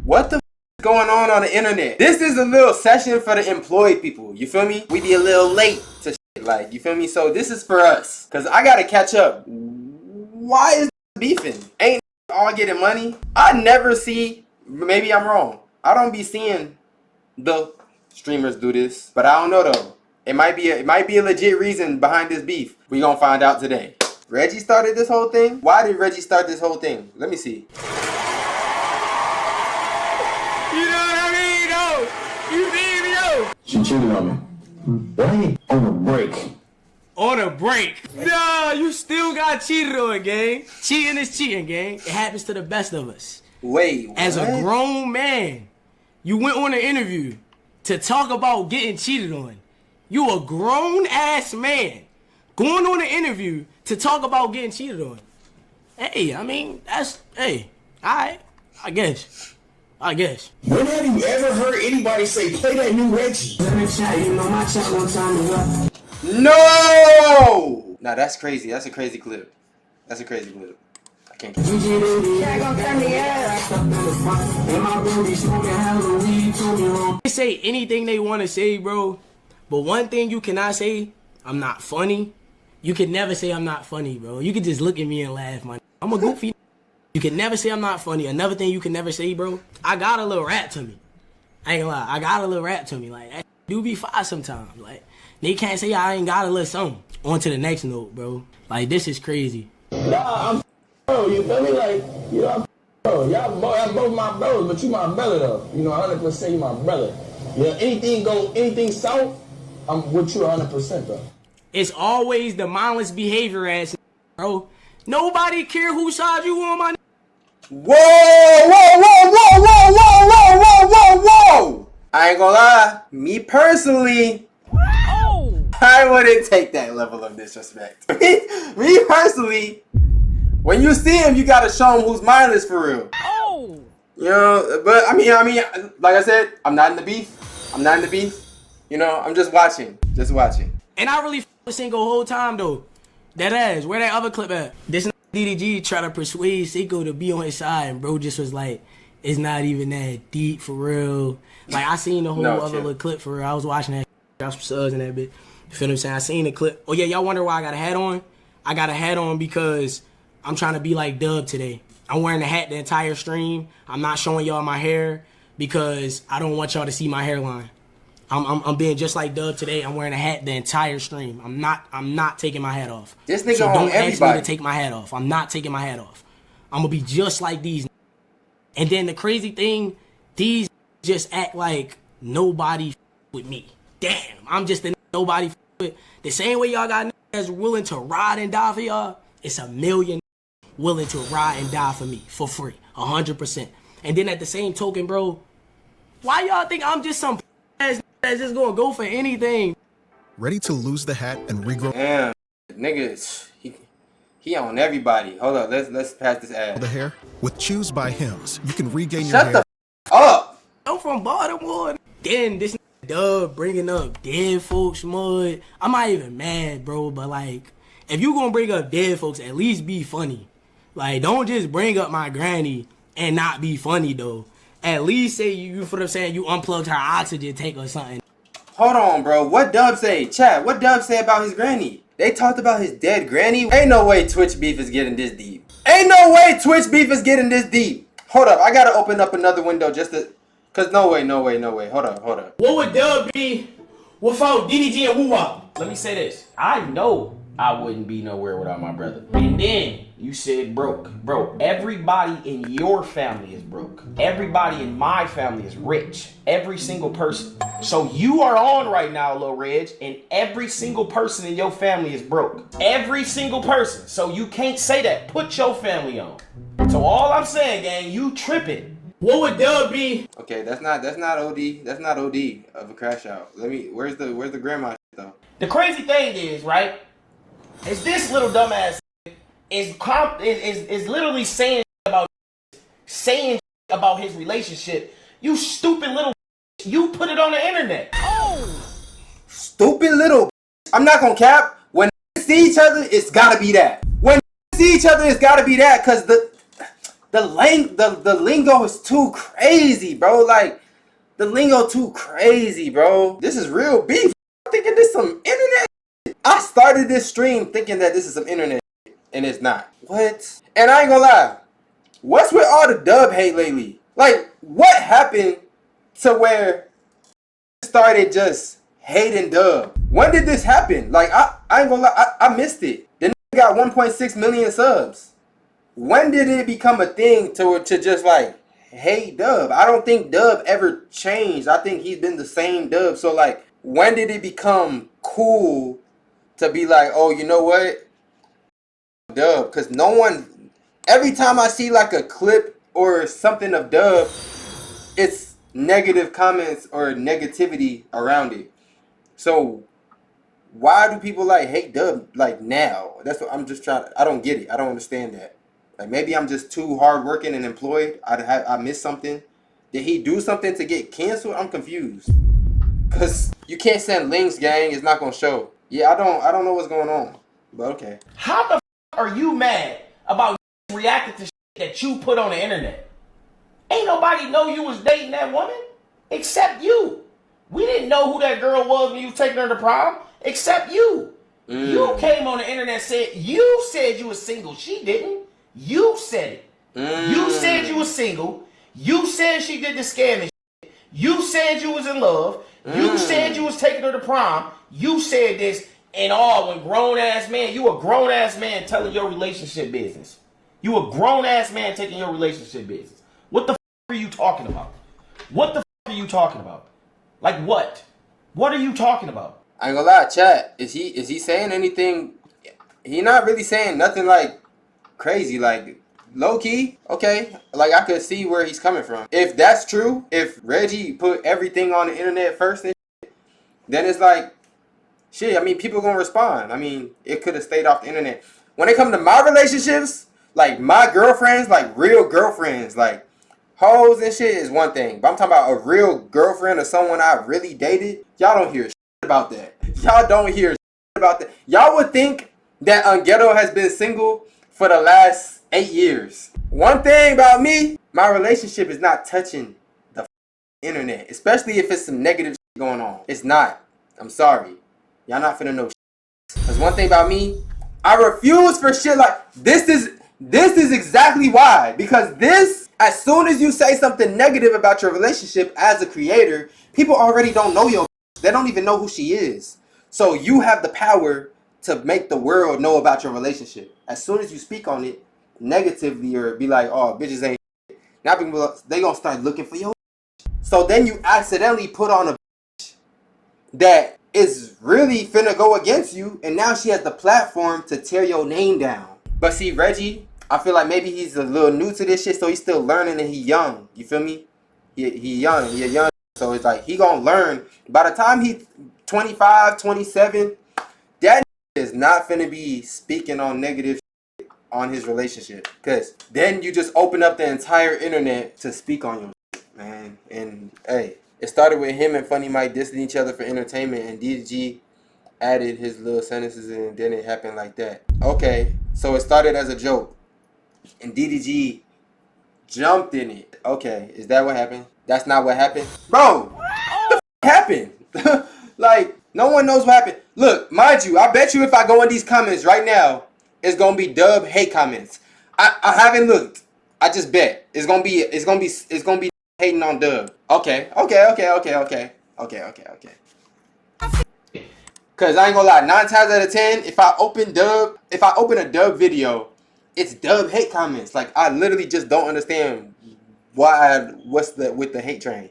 What the is going on the internet? This is a little session for the employed people. You feel me? We be a little late to shit, like, you feel me? So this is for us. Cause I gotta catch up. Why is beefing? Ain't all getting money? I never see, maybe I'm wrong, I don't be seeing the streamers do this, but I don't know though. It might be a legit reason behind this beef. We gonna find out today. Reggie started this whole thing? Why did Reggie start this whole thing? Let me see. You know what I mean, though? You feel me, though? She cheated on me. Why? On a break. On a break? Nah, you still got cheated on, gang. Cheating is cheating, gang. It happens to the best of us. Wait, what? As a grown man, you went on an interview to talk about getting cheated on. You a grown-ass man going on an interview to talk about getting cheated on. Hey, I mean, that's, hey, alright, I guess. When have you ever heard anybody say, play that new Reggie? No! Nah, that's crazy. That's a crazy clip. I can't get it. They say anything they want to say, bro. But one thing you cannot say, I'm not funny. You can never say I'm not funny, bro. You can just look at me and laugh, man. I'm a goofy. You can never say I'm not funny. Another thing you can never say, bro, I got a little rap to me. I ain't gonna lie. I got a little rap to me. Like, that do be fire sometimes. Like, they can't say I ain't got a little something. On to the next note, bro. Like, this is crazy. Nah, I'm bro, you feel me? Like, you know, I'm bro. Y'all both my brothers, but you my brother, though. You know, 100% you my brother. Yeah, anything south, I'm with you 100%, though. It's always the mindless behavior ass, bro. Nobody care whose side you on, my. Whoa! I ain't gonna lie. Me personally, I wouldn't take that level of disrespect. Me personally, when you see him, you gotta show him who's mindless for real. You know, but I mean, like I said, I'm not in the beef. You know, I'm just watching. And I really f***ed Cinco whole time though. That ass, where that other clip at? This DDG try to persuade Cinco to be on his side, and bro just was like, it's not even that deep for real. Like, I seen the whole other little clip for real. I was watching that, got some subs in that bit. You feel what I'm saying? I seen the clip. Oh yeah, y'all wonder why I got a hat on? I got a hat on because I'm trying to be like Dub today. I'm wearing a hat the entire stream. I'm not showing y'all my hair because I don't want y'all to see my hairline. I'm being just like Dub today. I'm wearing a hat the entire stream. I'm not taking my hat off. This nigga so on don't everybody. ask me to take my hat off. I'm not taking my hat off. I'm gonna be just like these. And then the crazy thing, these just act like nobody with me. Damn, I'm just a nobody with. The same way y'all got that's willing to ride and die for y'all, it's a million willing to ride and die for me for free, 100%. And then at the same token, bro, why y'all think I'm just some ass that's just gonna go for anything? Ready to lose the hat and regrow? Damn, niggas, he on everybody. Hold up, let's pass this ad. The hair with Choose by Hims. You can regain your Shut hair. the up. I'm from Baltimore. Then this Dub bringing up dead folks mud. I'm not even mad, bro. But like, if you gonna bring up dead folks, at least be funny. Like, don't just bring up my granny and not be funny though. At least say you for the saying you unplugged her oxygen tank or something. Hold on, bro. What Dub say? Chat, what Dub say about his granny? They talked about his dead granny? Ain't no way Twitch beef is getting this deep. Hold up, I gotta open up another window just to... Cause no way. Hold up. What would Dub be without DDG and Woo-Wop? Let me say this. I know I wouldn't be nowhere without my brother. And then you said broke. Bro, everybody in your family is broke. Everybody in my family is rich. Every single person. So you are on right now, Lil Reg, and every single person in your family is broke. Every single person. So you can't say that. Put your family on. So all I'm saying, gang, you tripping. What would Dub be? Okay, that's not OD. That's not OD of a crash out. Where's the grandma shit, though? The crazy thing is, right, is this little dumbass is literally saying about his relationship. You stupid little you put it on the internet. Stupid little. I'm not gonna cap. When they see each other, it's gotta be that. Cause the the lingo is too crazy, bro. Like, the lingo too crazy, bro. This is real beef. I'm thinking this some internet. I started this stream thinking that this is some internet, and it's not. What? And I ain't gonna lie. What's with all the dub hate lately? Like, what happened to where started just hating dub? When did this happen? Like, I ain't gonna lie, I missed it. The nigga got 1.6 million subs. When did it become a thing to just like hate dub? I don't think dub ever changed. I think he's been the same dub. So like, when did it become cool to be like, oh, you know what? Dub. Because no one, every time I see like a clip or something of dub, it's negative comments or negativity around it. So why do people like hate dub like now? That's what I'm just trying. I don't get it. I don't understand that. Like, maybe I'm just too hardworking and employed. I missed something. Did he do something to get canceled? I'm confused. Cause you can't send links, gang. It's not gonna show. Yeah, I don't know what's going on. But okay. How the f are you mad about reacting to shit that you put on the internet? Ain't nobody know you was dating that woman except you. We didn't know who that girl was when you was taking her to prom except you. You came on the internet you said you was single. She didn't. You said it. You said you was single. You said she did the scamming shit. You said you was in love. You said you was taking her to prom. You said this and all when grown ass man. You a grown ass man telling your relationship business. You a grown ass man taking your relationship business. What the f are you talking about? What the f are you talking about? Like what? What are you talking about? I ain't gonna lie, chat. Is he saying anything? He not really saying nothing like crazy, like low key. Okay, like I could see where he's coming from. If that's true, if Reggie put everything on the internet first and shit, then it's like shit. I mean, people gonna respond. I mean, it could have stayed off the internet. When it comes to my relationships, like my girlfriends, like real girlfriends, like hoes and shit is one thing. But I'm talking about a real girlfriend or someone I really dated. Y'all don't hear shit about that. Y'all don't hear shit about that. Y'all would think that Unghetto has been single for the last 8 years. One thing about me, my relationship is not touching the internet, especially if it's some negative shit going on. It's not. I'm sorry. Y'all not finna know shit. Because one thing about me, I refuse for shit like this is exactly why. Because this, as soon as you say something negative about your relationship as a creator, people already don't know your. They don't even know who she is. So you have the power to make the world know about your relationship. As soon as you speak on it negatively or be like, oh, bitches ain't shit, now people, they gonna start looking for your. So then you accidentally put on a that is really finna go against you, and now she has the platform to tear your name down. But see, Reggie, I feel like maybe he's a little new to this shit, so he's still learning and he young. You feel me? He young. He a young. So it's like he gonna learn. By the time he 25, 27, that is not finna be speaking on negative shit on his relationship. Cause then you just open up the entire internet to speak on your shit, man. And hey, it started with him and Funny Mike dissing each other for entertainment, and DDG added his little sentences, and then it happened like that. Okay, so it started as a joke, and DDG jumped in it. Okay, is that what happened? That's not what happened? Bro, what the f happened? Like, no one knows what happened. Look, mind you, I bet you if I go in these comments right now, it's gonna be dub hate comments. I haven't looked. I just bet. It's gonna be hating on dub. Okay. Cause I ain't gonna lie, 9 times out of 10, if I open a dub video, it's dub hate comments. Like, I literally just don't understand what's with the hate train.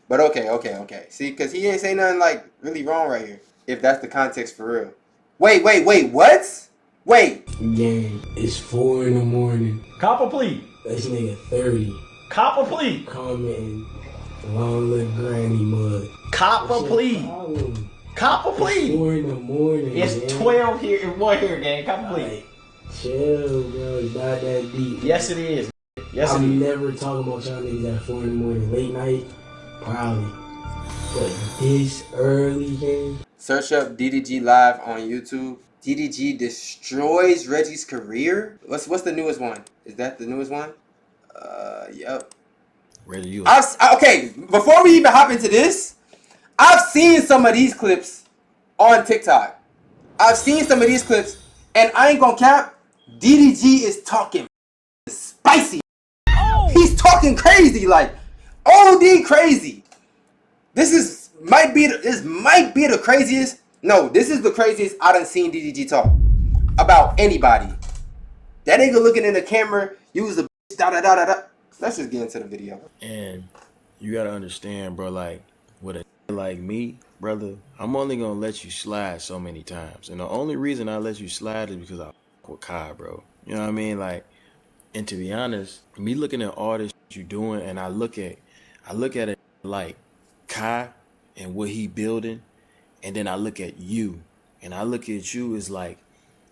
But okay. See, cause he ain't say nothing like really wrong right here. If that's the context for real. Wait, what? Wait. Gang, it's 4 in the morning. Cop a plea. This nigga 30. Cop a plea. Commenting, long little granny mud. Cop a plea. Cop a plea. It's 4 in the morning. It's gang. 12 here and 1 here, gang. Cop a plea. Like, chill, bro. It's not that deep. Yes, it is. Yes, it I'm is. never talking about y'all niggas at 4 in the morning. Late night, probably. But this early, gang. Search up DDG live on YouTube. DDG destroys Reggie's career. What's the newest one? Is that the newest one? Yep. Reggie, you. Okay, before we even hop into this, I've seen some of these clips on TikTok. I've seen some of these clips, and I ain't gonna cap. DDG is talking spicy. He's talking crazy, like OD crazy. This might be the craziest. No, this is the craziest I done seen DDG talk about anybody. That nigga looking in the camera, use a bitch, da da da da da. Let's just get into the video. And you gotta understand, bro, like, with a like me, brother, I'm only gonna let you slide so many times. And the only reason I let you slide is because I with Kai, bro. You know what I mean? Like, and to be honest, me looking at all this you doing, and I look at it like Kai and what he building, and then I look at you, and I look at you as like,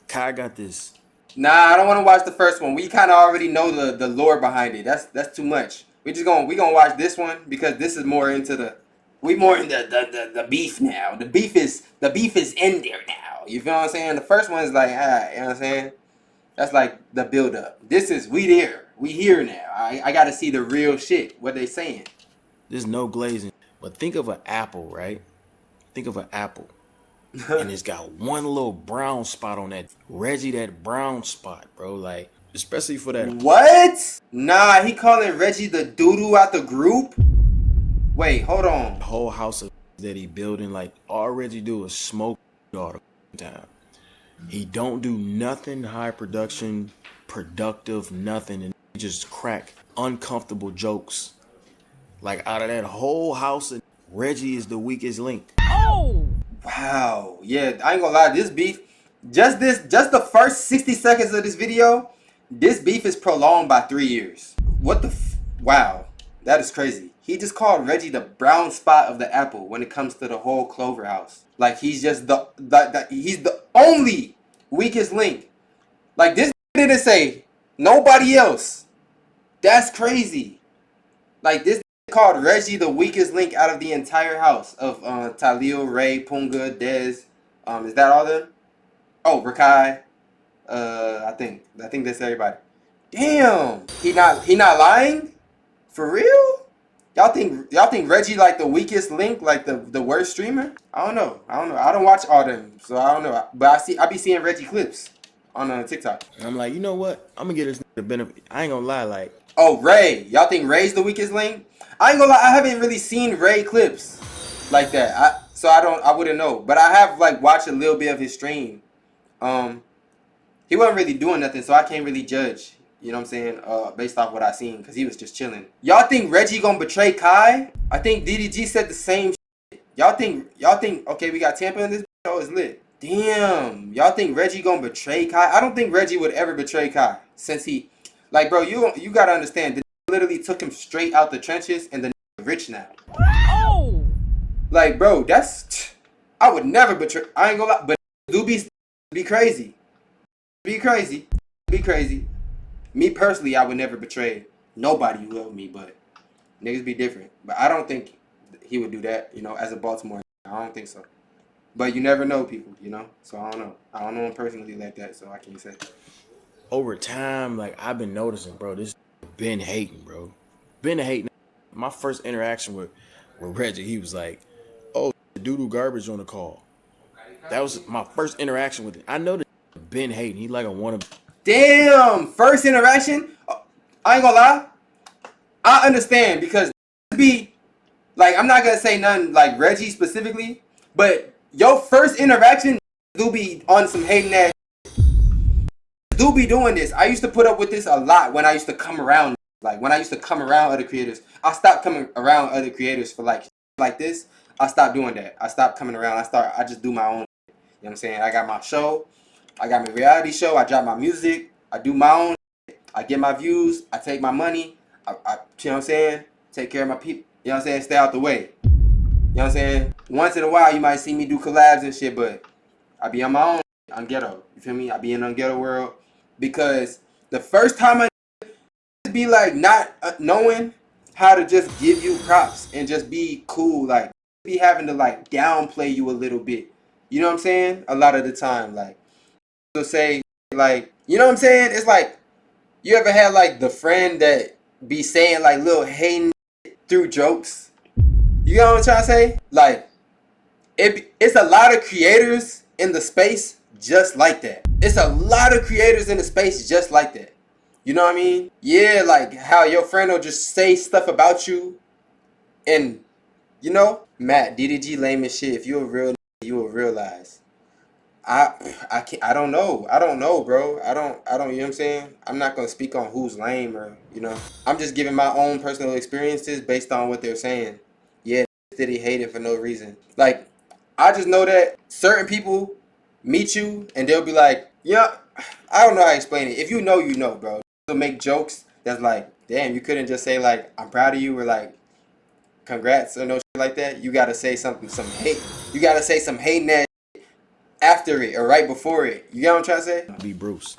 Kai got this. Nah, I don't want to watch the first one. We kind of already know the lore behind it. That's too much. We gonna watch this one because this is more into the the beef now. The beef is in there now. You feel what I'm saying? The first one is like, you know what I'm saying? That's like the build up. This is we there. We here now. I gotta see the real shit. What they saying? There's no glazing. But think of an apple, right? Think of an apple. And it's got one little brown spot on that. Reggie, that brown spot, bro. Like, especially for that. What? Nah, he calling Reggie the doo-doo out the group? Wait, hold on. The whole house of that he building, like, all Reggie do is smoke all the time. He don't do nothing high production, productive, nothing. And he just crack uncomfortable jokes. Like, out of that whole house, Reggie is the weakest link. Wow. Yeah, I ain't gonna lie. This beef, just the first 60 seconds of this video, this beef is prolonged by 3 years. What the wow. That is crazy. He just called Reggie the brown spot of the apple when it comes to the whole Clover house. Like, he's just he's the only weakest link. Like, this didn't say nobody else. That's crazy. Like, this called Reggie the weakest link out of the entire house of Talil, Ray, Punga, Dez. Is that all them? Oh, Rakai. I think that's everybody. Damn. He not lying? For real? Y'all think Reggie like the weakest link, like the worst streamer? I don't know. I don't watch all them, so I don't know. But I be seeing Reggie clips on TikTok. And I'm like, you know what? I'm gonna get this the benefit. I ain't gonna lie, like. Oh, Ray. Y'all think Ray's the weakest link? I ain't gonna lie, I haven't really seen Ray clips like that. I wouldn't know. But I have like watched a little bit of his stream. He wasn't really doing nothing, so I can't really judge. You know what I'm saying? Based off what I seen, because he was just chilling. Y'all think Reggie gonna betray Kai? I think DDG said the same shit. Y'all think, okay, we got Tampa in this show, it's lit. Damn. Y'all think Reggie gonna betray Kai? I don't think Reggie would ever betray Kai. Since he, like, bro, you gotta understand, the literally took him straight out the trenches and the rich now. Oh! Like, bro, I would never betray, I ain't gonna lie, but do be crazy. Be crazy. Me personally, I would never betray nobody who loved me, but niggas be different. But I don't think he would do that, you know, as a Baltimore. I don't think so. But you never know people, you know? So I don't know. I don't know him personally like that, so I can't say. Over time, like, I've been noticing, bro, this been hating, bro. Been hating. My first interaction with Reggie, he was like, oh, doo-doo garbage on the call. That was my first interaction with it. I know that been hating. He like a wannabe. Damn, first interaction? I ain't gonna lie. I understand because be like, I'm not gonna say nothing like Reggie specifically, but your first interaction do be on some hating ass. Do be doing this. I used to put up with this a lot when I used to come around. Like when I used to come around other creators. I stopped coming around other creators for like this. I stopped doing that. I stopped coming around. I just do my own. You know what I'm saying? I got my show. I got my reality show. I drop my music. I do my own. I get my views. I take my money. You know what I'm saying? Take care of my people. You know what I'm saying? Stay out the way. You know what I'm saying? Once in a while, you might see me do collabs and shit, but I be on my own. Unghetto. You feel me? I be in Unghetto world. Because the first time I be like not knowing how to just give you props and just be cool. Like, be having to like downplay you a little bit. You know what I'm saying? A lot of the time, like, they'll say, like, you know what I'm saying? It's like, you ever had like the friend that be saying like little hating through jokes. You know what I'm trying to say? Like, it's a lot of creators in the space just like that. It's a lot of creators in the space just like that. You know what I mean? Yeah, like how your friend will just say stuff about you, and you know, Matt, DDG lame as shit. If you a real nigga, you will realize. I don't know, bro. I don't, you know what I'm saying? I'm not gonna speak on who's lame or, you know. I'm just giving my own personal experiences based on what they're saying. Yeah, that he hated for no reason. Like, I just know that certain people meet you and they'll be like, yeah, I don't know how to explain it. If you know, bro. They'll make jokes that's like, damn, you couldn't just say like, I'm proud of you, or like, congrats, or no shit like that. You gotta say something, some hate. You gotta say some hating that after it or right before it. You get what I'm trying to say? Be Bruce.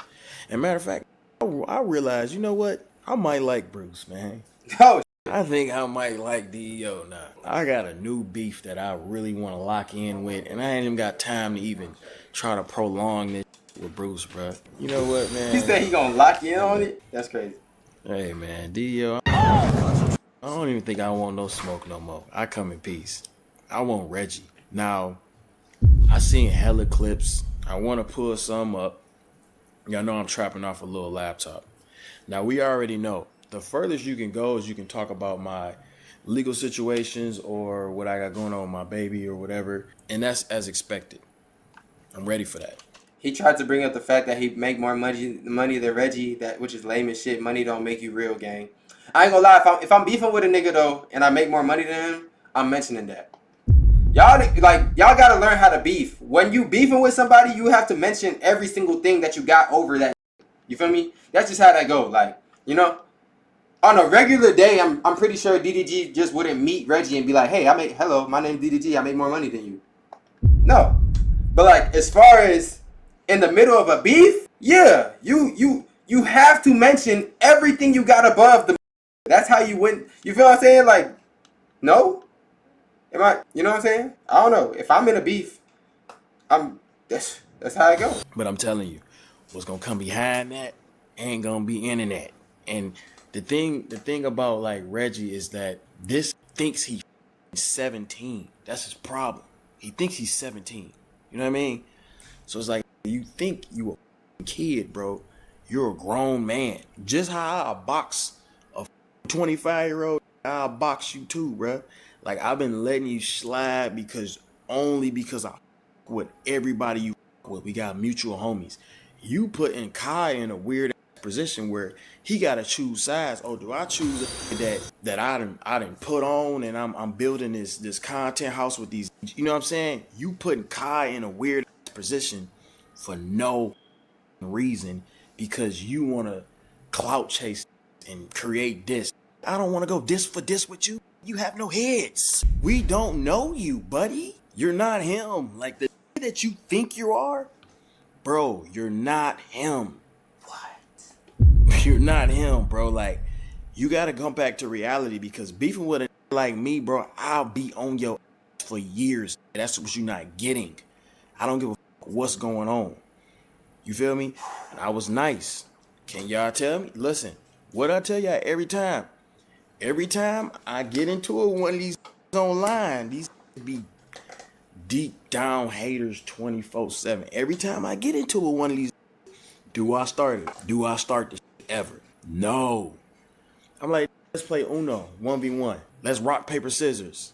And matter of fact, I realized, you know what? I might like Bruce, man. Oh, I think I might like DEO now. I got a new beef that I really want to lock in with, and I ain't even got time to even try to prolong this with Bruce, bro. You know what, man? he said he gonna lock in on it? That's crazy. Hey, man, DEO, I don't even think I want no smoke no more. I come in peace. I want Reggie. Now, I seen hella clips. I want to pull some up. Y'all know I'm trapping off a little laptop. Now, we already know the furthest you can go is you can talk about my legal situations or what I got going on with my baby or whatever. And that's as expected. I'm ready for that. He tried to bring up the fact that he make more money than Reggie, that which is lame as shit. Money don't make you real, gang. I ain't gonna lie, if I'm beefing with a nigga though and I make more money than him, I'm mentioning that. Y'all gotta learn how to beef. When you beefing with somebody, you have to mention every single thing that you got over that. You feel me? That's just how that go. Like, you know, on a regular day, I'm pretty sure DDG just wouldn't meet Reggie and be like, hey, hello, my name's DDG, I make more money than you. No. But like, as far as in the middle of a beef, yeah, you have to mention everything you got above the. That's how you win. You feel what I'm saying? Like, no? Am I, you know what I'm saying? I don't know. If I'm in a beef, that's how I go. But I'm telling you, what's gonna come behind that ain't gonna be internet. And the thing about like Reggie is that this thinks he's 17. That's his problem. He thinks he's 17. You know what I mean? So it's like, you think you a kid, bro. You're a grown man. Just how I box a 25-year-old, I'll box you too, bro. Like, I've been letting you slide because I with everybody you with. We got mutual homies. You putting Kai in a weird position where he gotta choose sides. Oh, do I choose that I didn't put on, and I'm building this content house with these, you know what I'm saying? You putting Kai in a weird position for no reason because you wanna clout chase and create this. I don't wanna go this for this with you. You have no heads. We don't know you, buddy. You're not him. Like, the that you think you are, bro, you're not him. What? You're not him, bro. Like, you gotta come back to reality, because beefing with a like me, bro, I'll be on your ass for years. That's what you're not getting. I don't give a what's going on. You feel me? And I was nice. Can y'all tell me? Listen, what I tell y'all every time? Every time I get into it, one of these online, these be deep down haters 24/7. Every time I get into it, one of these, do I start it? Do I start this ever? No. I'm like, let's play Uno 1v1. Let's rock paper scissors.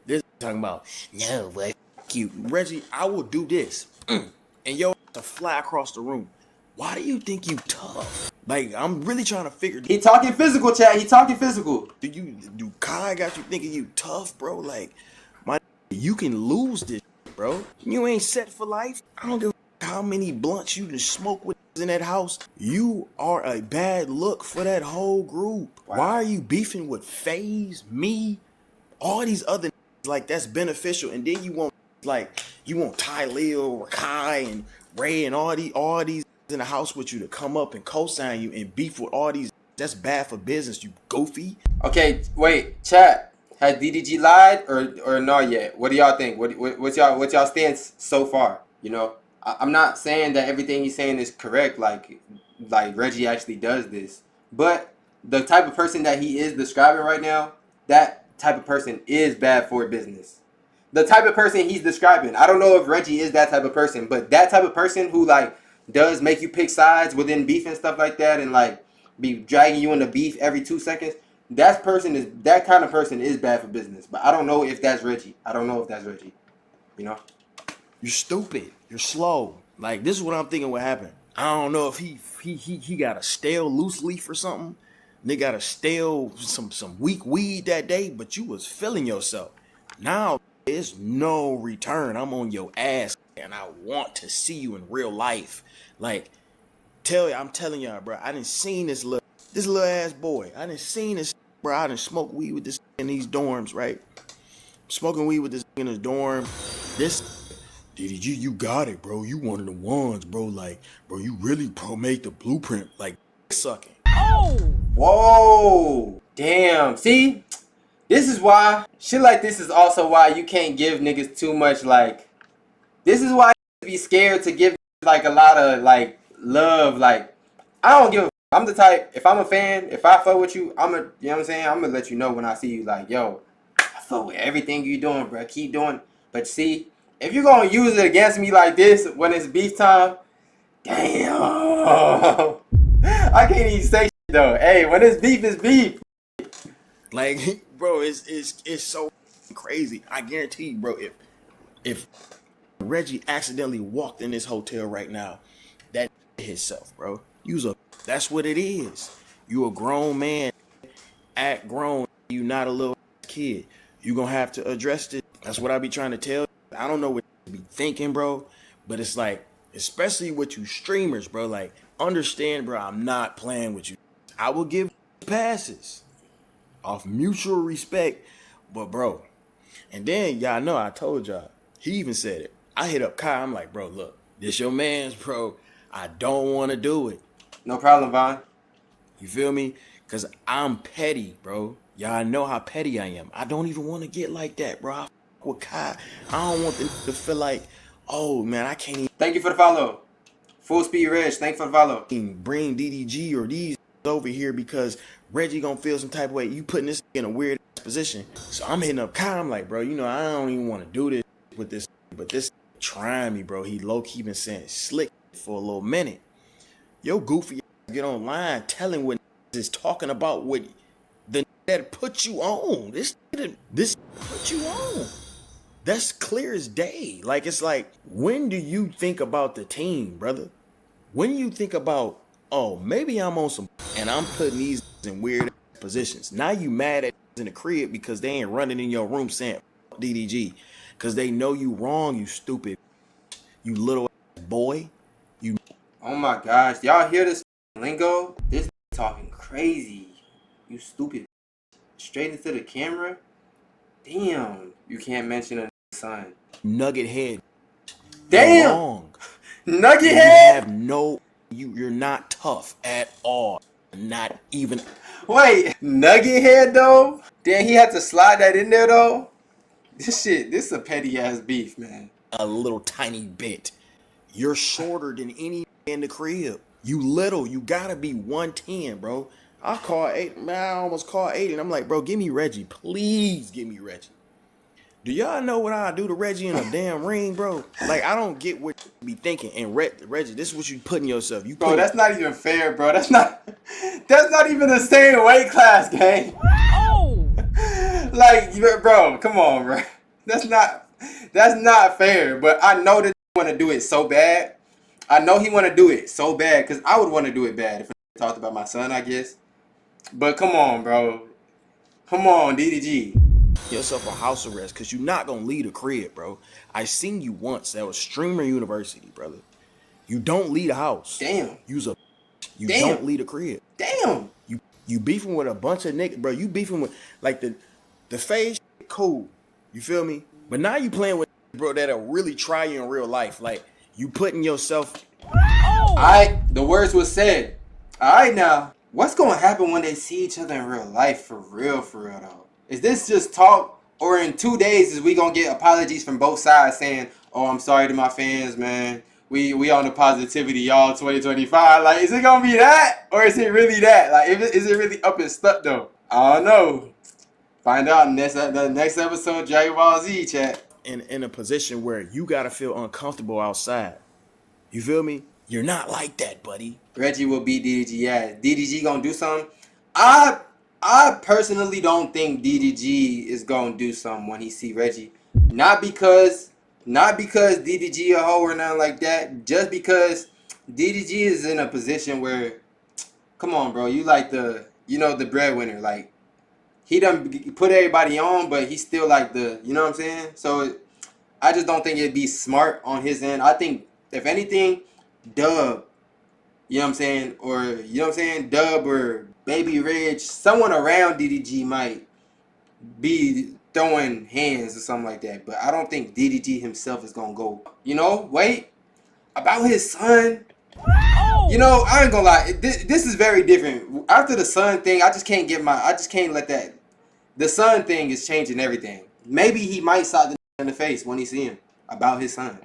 This talking about, no, but you, Reggie, I will do this, and yo to fly across the room. Why do you think you tough? Like, I'm really trying to figure. He talking physical, chat. He talking physical. Do Kai got you thinking you tough, bro? Like, you can lose this, bro. You ain't set for life. I don't give a how many blunts you just smoke with in that house. You are a bad look for that whole group. Wow. Why are you beefing with FaZe, me, all these other like that's beneficial, and then you want Ty Lil, Kai, and Ray, and all these in the house with you to come up and co-sign you and beef with all these. That's bad for business, you goofy. Okay, wait, chat. Has DDG lied or not yet? What do y'all think? What's y'all stance so far? You know, I'm not saying that everything he's saying is correct. Like Reggie actually does this, but the type of person that he is describing right now, that type of person is bad for business. The type of person he's describing, I don't know if Reggie is that type of person, but that type of person who like does make you pick sides within beef and stuff like that, and like be dragging you into beef every 2 seconds. That kind of person is bad for business. But I don't know if that's Reggie. You know? You're stupid. You're slow. Like, this is what I'm thinking what happened. I don't know if he got a stale loose leaf or something. They got a stale some weak weed that day, but you was feeling yourself. Now there's no return. I'm on your ass, and I want to see you in real life. Like, I'm telling y'all, bro. I done seen this little ass boy. I done seen this, bro. I done smoked weed with this in these dorms, right? Smoking weed with this in his dorm. This DDG, you got it, bro. You one of the ones, bro. Like, bro, you really made the blueprint. Like, sucking. Whoa. Damn. See? This is why shit like this is also why you can't give niggas too much, like, this is why you be scared to give like a lot of like love. Like, I don't give a I'm the type, if I'm a fan, if I fuck with you, you know what I'm saying? I'm gonna let you know when I see you, like, yo, I fuck with everything you doing, bro. Keep doing. But see, if you're gonna use it against me like this when it's beef time, damn. I can't even say shit though. Hey, when it's beef. Like, bro, it's so crazy. I guarantee you, bro, if Reggie accidentally walked in this hotel right now, that himself, bro. That's what it is. You a grown man, act grown. You not a little kid. You gonna have to address this. That's what I be trying to tell you. I don't know what you be thinking, bro, but it's like, especially with you streamers, bro, like, understand, bro, I'm not playing with you. I will give passes off mutual respect, but bro, and then y'all know I told y'all, he even said it. I hit up Kai, I'm like, bro, look, this your man's, bro. I don't want to do it. No problem, Vaughn. You feel me? Because I'm petty, bro. Y'all know how petty I am. I don't even want to get like that, bro. I fuck with Kai. I don't want them to feel like, oh, man, I can't even. Thank you for the follow. Full Speed Reg, thank you for the follow. Bring DDG or these over here because Reggie gonna feel some type of way. You putting this in a weird position. So I'm hitting up Kai. I'm like, bro, you know, I don't even want to do this with this, but this trying me, bro. He low-key been saying slick for a little minute. Yo, goofy, get online telling what is talking about what the that put you on. This put you on. That's clear as day. Like, it's like, when do you think about the team, brother? When you think about, oh, maybe I'm on some, and I'm putting these in weird positions. Now you mad at in the crib because they ain't running in your room saying DDG, because they know you wrong, you stupid, you little boy. You. Oh my gosh, y'all hear this lingo? This talking crazy. You stupid. Straight into the camera. Damn, you can't mention a son. Nugget head. Damn. You're wrong. Nugget you head. Have no. You're not tough at all. Not even. Wait, Nugget head though? Then he had to slide that in there though? This is a petty ass beef, man. A little tiny bit. You're shorter than any in the crib. You little. You gotta be 110, bro. I almost called 80, and I'm like, bro, give me Reggie. Please give me Reggie. Do y'all know what I do to Reggie in a damn ring, bro? Like, I don't get what you be thinking. And Reggie, this is what you put in yourself. Bro, that's not even fair, bro. That's not even the same weight class, gang. Oh! Like, bro, come on, bro. That's not fair. But I know that he want to do it so bad. I know he want to do it so bad because I would want to do it bad if I talked about my son, I guess. But come on, bro. Come on, DDG. Yourself on house arrest because you're not going to leave a crib, bro. I seen you once. That was Streamer University, brother. You don't leave a house. Damn. You Damn. Don't leave a crib. Damn. You beefing with a bunch of niggas, bro. You beefing with, like, the face, cool. You feel me? But now you playing with, bro, that'll really try you in real life. Like, you putting yourself. Alright, the words were said. Alright now, what's going to happen when they see each other in real life for real though? Is this just talk, or in 2 days is we going to get apologies from both sides saying, oh, I'm sorry to my fans, man. we on the positivity, y'all, 2025. Like, is it gonna be that, or is it really that? Like, is it really up and stuck though? I don't know. Find out in the next episode, Dragon Ball Z, chat. In a position where you gotta feel uncomfortable outside. You feel me? You're not like that, buddy. Reggie will beat DDG. Yeah, DDG gonna do something. I personally don't think DDG is gonna do something when he see Reggie. Not because DDG a hoe or nothing like that. Just because DDG is in a position where, come on, bro, you like the breadwinner. Like, he done put everybody on, but he's still like the, you know what I'm saying? So I just don't think it'd be smart on his end. I think if anything, Dub, you know what I'm saying, or you know what I'm saying, Dub or Baby Reg, someone around DDG might be throwing hands or something like that. But I don't think DDG himself is gonna go. You know, wait, about his son. You know, I ain't gonna lie. This is very different. After the son thing, I just can't let that. The son thing is changing everything. Maybe he might slap the in the face when he see him about his son.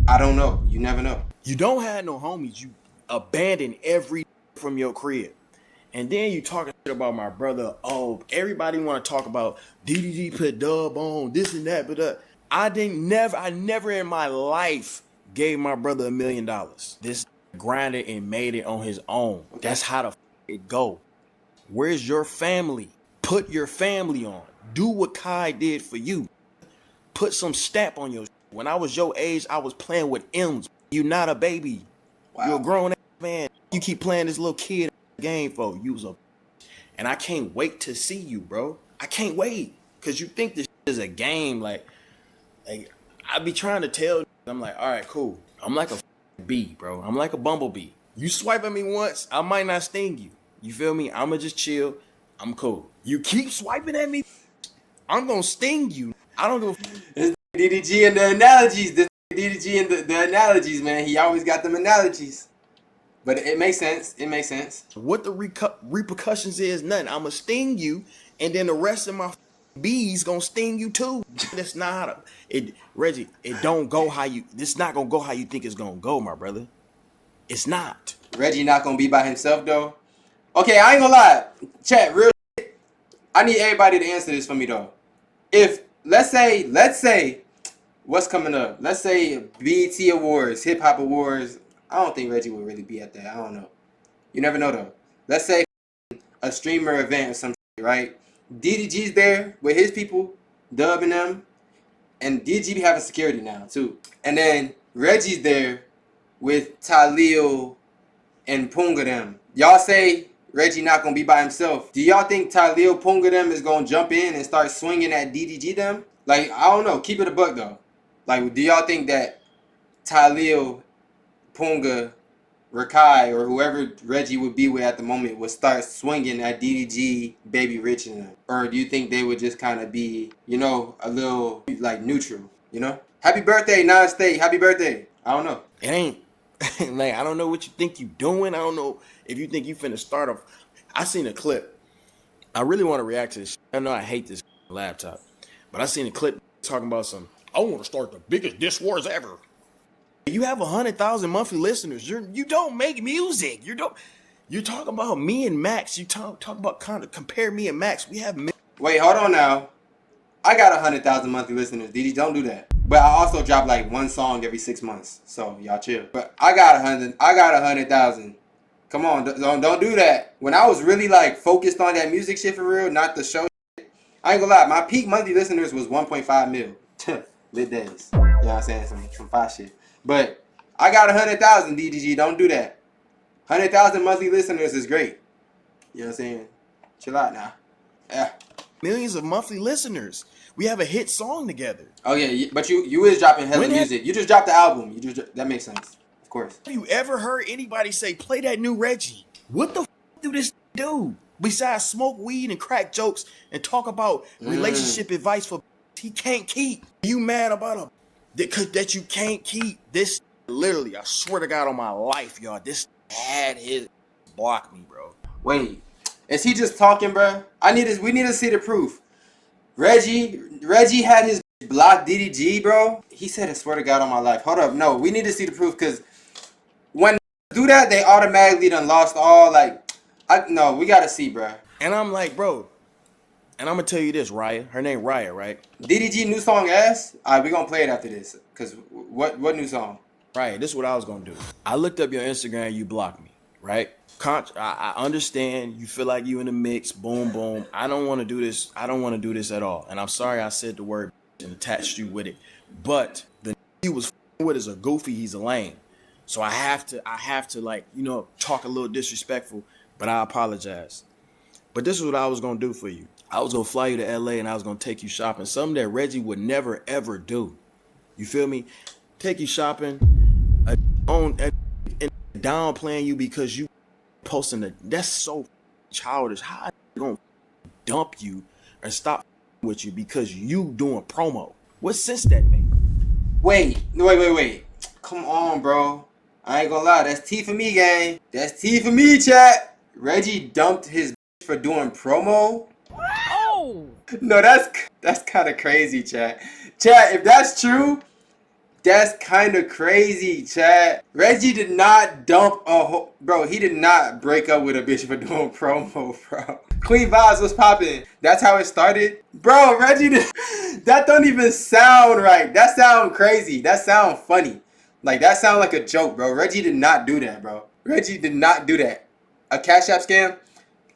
I don't know. You never know. You don't have no homies. You abandon every from your crib. And then you talking shit about my brother. Oh, everybody want to talk about DDG put Dub on, this and that, but I never in my life gave my brother $1 million. This grinded and made it on his own. Okay. That's how the it go. Where's your family? Put your family on. Do what Kai did for you. Put some stamp on your. When I was your age, I was playing with M's. You not a baby. Wow. You're a grown ass man. You keep playing this little kid game for you was a. And I can't wait to see you, bro. I can't wait. Cause you think this is a game. Like I be trying to tell. I'm like, all right, cool. I'm like a bee, bro. I'm like a bumblebee. You swipe at me once, I might not sting you. You feel me? I'ma just chill. I'm cool. You keep swiping at me, I'm gonna sting you. I don't go. It's DDG and the analogies. This DDG and the analogies, man. He always got them analogies. But it makes sense. It makes sense. What the repercussions is nothing. I'ma sting you, and then the rest of my bees gonna sting you too. That's not how it. Reggie, it don't go how you. This not gonna go how you think it's gonna go, my brother. It's not. Reggie not gonna be by himself though. Okay, I ain't gonna lie. Chat, real shit. I need everybody to answer this for me though. If let's say, what's coming up? Let's say BET Awards, Hip Hop Awards. I don't think Reggie would really be at that. I don't know. You never know though. Let's say a streamer event or some shit, right? DDG's there with his people, Dub and them, and DDG be having security now too. And then Reggie's there with Talil and Punga them. Y'all say Reggie not gonna be by himself. Do y'all think Talil, Punga them is gonna jump in and start swinging at DDG them? Like, I don't know. Keep it a buck though. Like, do y'all think that Talil, Punga, Rakai, or whoever Reggie would be with at the moment would start swinging at DDG, Baby Rich and them? Or do you think they would just kind of be, you know, a little like neutral, you know? Happy birthday, Nas State. Happy birthday. I don't know. It ain't. Like, I don't know what you think you doing. I don't know if you think you finna start off. I seen a clip. I really want to react to this. I know I hate this laptop, but I seen a clip talking about I want to start the biggest diss wars ever. You have 100,000 monthly listeners. You don't make music. You're talking about me and Max. You talk about kind of compare me and Max. We have. Wait, hold on now. I got 100,000 monthly listeners. DD, don't do that. But I also drop like one song every 6 months. So y'all chill. But I got 100,000. Come on, don't do that. When I was really like focused on that music shit for real, not the show shit, I ain't gonna lie. My peak monthly listeners was 1.5 mil. Lit days. You know what I'm saying? Some fire shit. But I got 100,000, DDG. Don't do that. 100,000 monthly listeners is great. You know what I'm saying? Chill out now. Yeah. Millions of monthly listeners. We have a hit song together. Oh yeah, but you is dropping hella music. You just dropped the album. That makes sense. Of course. Have you ever heard anybody say, play that new Reggie? What the f*** do this do? Besides smoke weed and crack jokes and talk about relationship advice for he can't keep. You mad about that you can't keep? This literally, I swear to God on my life, y'all, this had his block me, bro. Wait, is he just talking, bro? We need to see the proof. Reggie had his blocked DDG, bro? He said, I swear to God on my life. Hold up. No, we need to see the proof because when do that, they automatically done lost all, like, no, we got to see, bro. And I'm like, bro, and I'm going to tell you this, Raya. Her name Raya, right? DDG new song ass? All right, we going to play it after this. Because what new song? Raya, this is what I was going to do. I looked up your Instagram, you blocked me, right? I understand you feel like you in the mix, boom, boom. I don't want to do this. I don't want to do this at all. And I'm sorry I said the word and attached you with it. But the you was with is a goofy, he's a lame. So I have to like, you know, talk a little disrespectful, but I apologize. But this is what I was going to do for you. I was going to fly you to LA and I was going to take you shopping. Something that Reggie would never, ever do. You feel me? Take you shopping, and downplaying you because you posting that. That's so childish. How are you going to dump you and stop with you because you doing promo? What sense that make? Wait. Come on, bro. I ain't gonna lie. That's T for me, gang. That's T for me, chat. Reggie dumped his for doing promo. Oh. No, that's kind of crazy, chat. Chat, if that's true, that's kind of crazy, chat. Reggie did not dump a whole... Bro, he did not break up with a bitch for doing promo, bro. Queen Vibes was popping. That's how it started. Bro, Reggie did... That don't even sound right. That sound crazy. That sound funny. Like, that sound like a joke, bro. Reggie did not do that, bro. Reggie did not do that. A Cash App scam?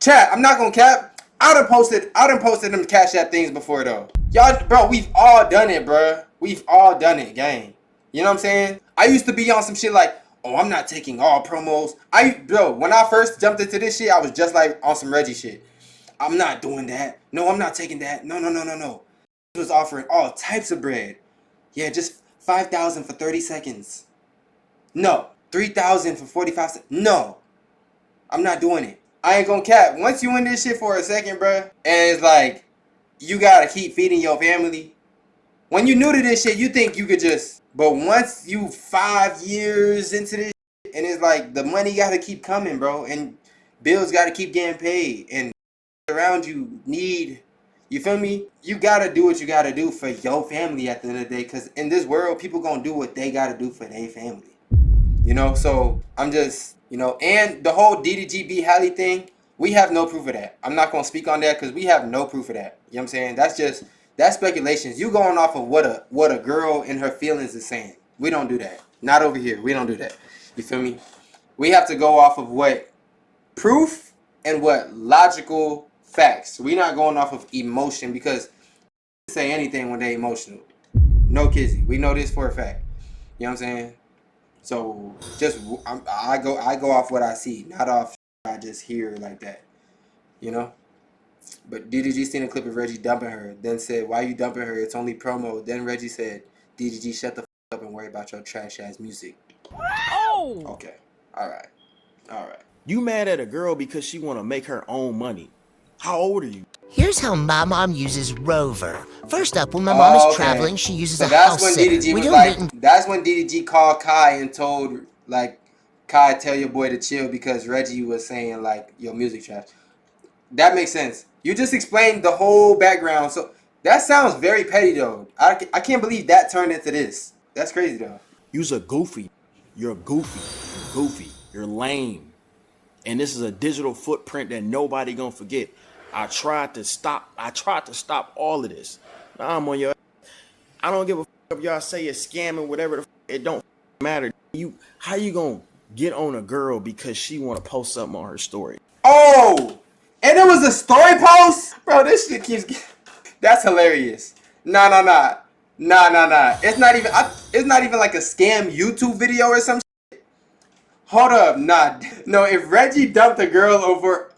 Chat, I'm not gonna cap. I done posted them Cash App things before, though. Y'all, bro, we've all done it, bro. We've all done it, gang. You know what I'm saying? I used to be on some shit like, oh, I'm not taking all promos. Bro, when I first jumped into this shit, I was just like on some Reggie shit. I'm not doing that. No, I'm not taking that. No. He was offering all types of bread. Yeah, just 5,000 for 30 seconds. No. 3,000 for 45 seconds. No. I'm not doing it. I ain't gonna cap. Once you in this shit for a second, bruh, and it's like, you gotta keep feeding your family. When you new to this shit, you think you could just... But once you 5 years into this shit, and it's like, the money gotta keep coming, bro. And bills gotta keep getting paid. And around you need... You feel me? You gotta do what you gotta do for your family at the end of the day. Because in this world, people gonna do what they gotta do for their family. You know? So, I'm just... You know, and the whole DDG B Halle thing, we have no proof of that. I'm not going to speak on that because we have no proof of that. You know what I'm saying? That's speculations. You going off of what a girl in her feelings is saying. We don't do that. Not over here. We don't do that. You feel me? We have to go off of what proof and what logical facts. We're not going off of emotion because say anything when they're emotional. No kizzy. We know this for a fact. You know what I'm saying? So just I go off what I see, not off I just hear like that, you know. But DDG seen a clip of Reggie dumping her, then said, "Why you dumping her? It's only promo." Then Reggie said, "DDG, shut the f up and worry about your trash ass music." Oh. Okay. All right. You mad at a girl because she want to make her own money. How old are you? Here's how my mom uses Rover. First up, when my mom is traveling, she uses a house sitter. That's when DDG called Kai and told, like, Kai, tell your boy to chill because Reggie was saying, like, your music trash. That makes sense. You just explained the whole background. So that sounds very petty, though. I can't believe that turned into this. That's crazy, though. You's a goofy. You're goofy. You're goofy. You're lame. And this is a digital footprint that nobody gonna forget. I tried to stop all of this. Now I'm on your ass. I don't give a fuck if y'all say it's scamming, whatever the fuck. It don't matter. How you gonna get on a girl because she wanna post something on her story? Oh! And it was a story post? Bro, this shit keeps... That's hilarious. Nah. It's not even like a scam YouTube video or some shit. Hold up, nah. No, if Reggie dumped a girl over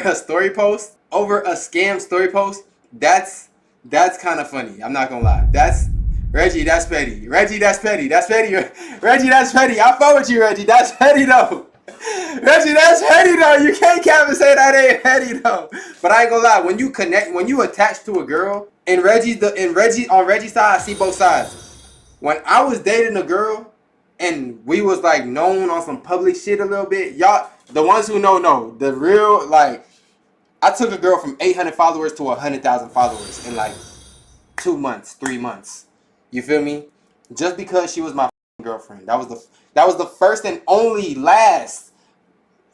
a story post, over a scam story post, that's kind of funny. I'm not gonna lie. That's Reggie, that's petty. Reggie, that's petty. Reggie, that's petty. I fuck with you, Reggie. That's petty though. Reggie, that's petty though. You can't cap and say that ain't petty though. But I ain't gonna lie. When you attach to a girl, on Reggie's side, I see both sides. When I was dating a girl and we was like known on some public shit a little bit, y'all, the ones who know, the real, like, I took a girl from 800 followers to 100,000 followers in like 2 months, 3 months. You feel me? Just because she was my girlfriend. That was the first and only last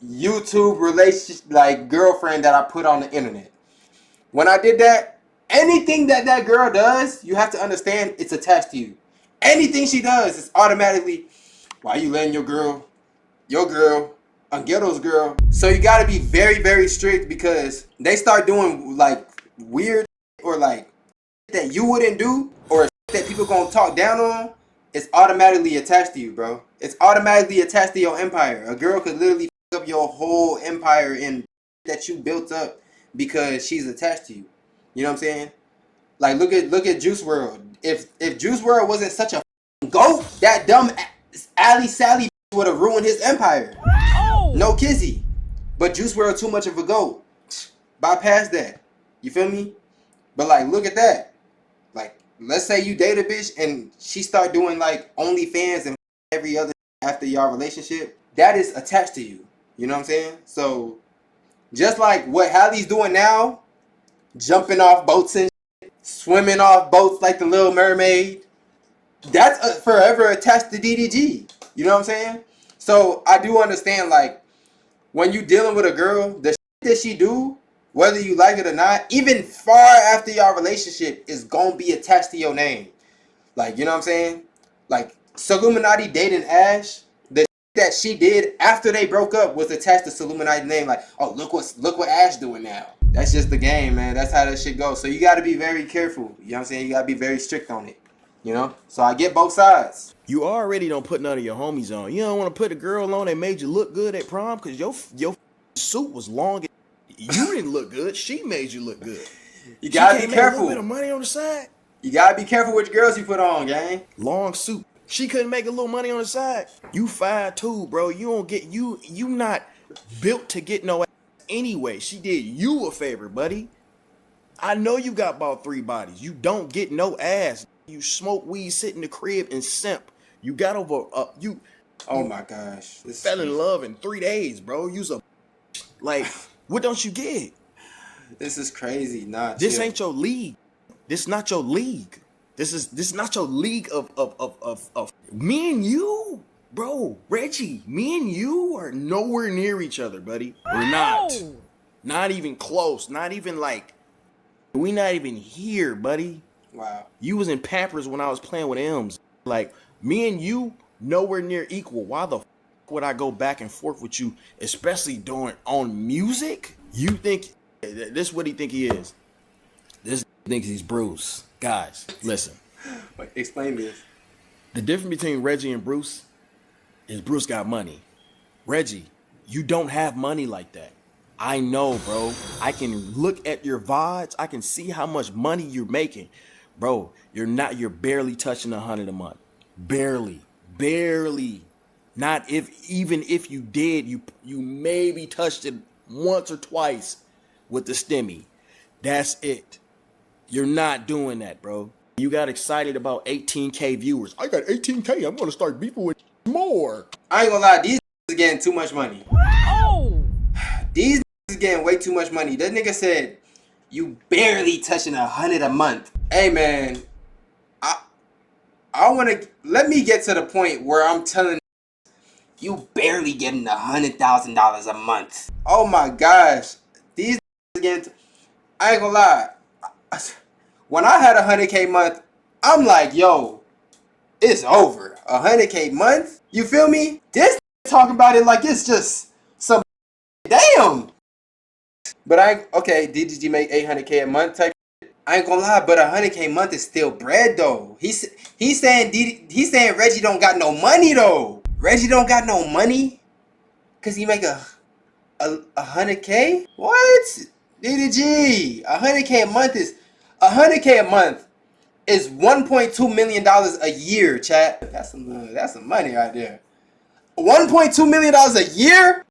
YouTube relationship, like, girlfriend that I put on the internet. When I did that, anything that girl does, you have to understand it's attached to you. Anything she does is automatically, why you letting your girl, Unghetto's girl. So you gotta be very, very strict, because they start doing like weird or like that you wouldn't do, or that people gonna talk down on. It's automatically attached to you, bro. It's automatically attached to your empire. A girl could literally f up your whole empire in that you built up because she's attached to you. You know what I'm saying? Like, look at Juice WRLD. If Juice WRLD wasn't such a goat, that dumb Ali Sally would have ruined his empire. No kizzy. But Juice WRLD too much of a goat. Bypass that. You feel me? But like, look at that. Like, let's say you date a bitch and she start doing like OnlyFans and every other after y'all relationship. That is attached to you. You know what I'm saying? So just like what Hallie's doing now, jumping off boats and shit, swimming off boats like the Little Mermaid, that's forever attached to DDG. You know what I'm saying? So I do understand, like, when you dealing with a girl, the shit that she do, whether you like it or not, even far after y'all relationship, is gonna be attached to your name. Like, you know what I'm saying? Like, Illuminati dating Ash, the shit that she did after they broke up was attached to Illuminati's name. Like, oh, look what Ash doing now. That's just the game, man. That's how that shit goes. So you gotta be very careful. You know what I'm saying? You gotta be very strict on it. You know? So I get both sides. You already don't put none of your homies on. You don't want to put a girl on that made you look good at prom because your suit was long. You didn't look good. She made you look good. You gotta be careful. A little bit of money on the side. You gotta be careful which girls you put on, gang. Long suit. She couldn't make a little money on the side. You 5'2", bro. You don't get you not built to get no ass anyway. She did you a favor, buddy. I know you got about 3 bodies. You don't get no ass. You smoke weed, sit in the crib, and simp. You got over you. Oh my gosh! This fell in love in 3 days, bro. You's a like. What don't you get? This is crazy. Nah, this chill. ain't your league. This not your league. This not your league of me and you, bro. Reggie, me and you are nowhere near each other, buddy. We're not even close. Not even like we not even here, buddy. Wow. You was in Pampers when I was playing with M's. Like, me and you, nowhere near equal. Why the f would I go back and forth with you, especially doing on music? You think, this is what he think he is. This thinks he's Bruce. Guys, listen. Wait, explain this. The difference between Reggie and Bruce is Bruce got money. Reggie, you don't have money like that. I know, bro. I can look at your VODs. I can see how much money you're making. Bro, you're barely touching 100 a month. Barely. Not even if you did, you maybe touched it once or twice with the stimmy. That's it. You're not doing that, bro. You got excited about 18K viewers. I got 18K. I'm gonna start beefing with more. I ain't gonna lie, these is getting too much money. These is getting way too much money. That nigga said you barely touching 100 a month. Hey man, I wanna let me get to the point where I'm telling you barely getting $100,000 a month. Oh my gosh, these again. I ain't gonna lie. When I had 100K month, I'm like, yo, it's over. 100K month? You feel me? This talking about it like it's just some damn. But okay, DDG make 800K a month type. I ain't gonna lie, but 100K a month is still bread though. He's saying Reggie don't got no money though. Reggie don't got no money, cause he make a 100K. What? DDG, 100K a month is 100K a month is $1.2 million a year, chat. That's some money right there. $1.2 million a year?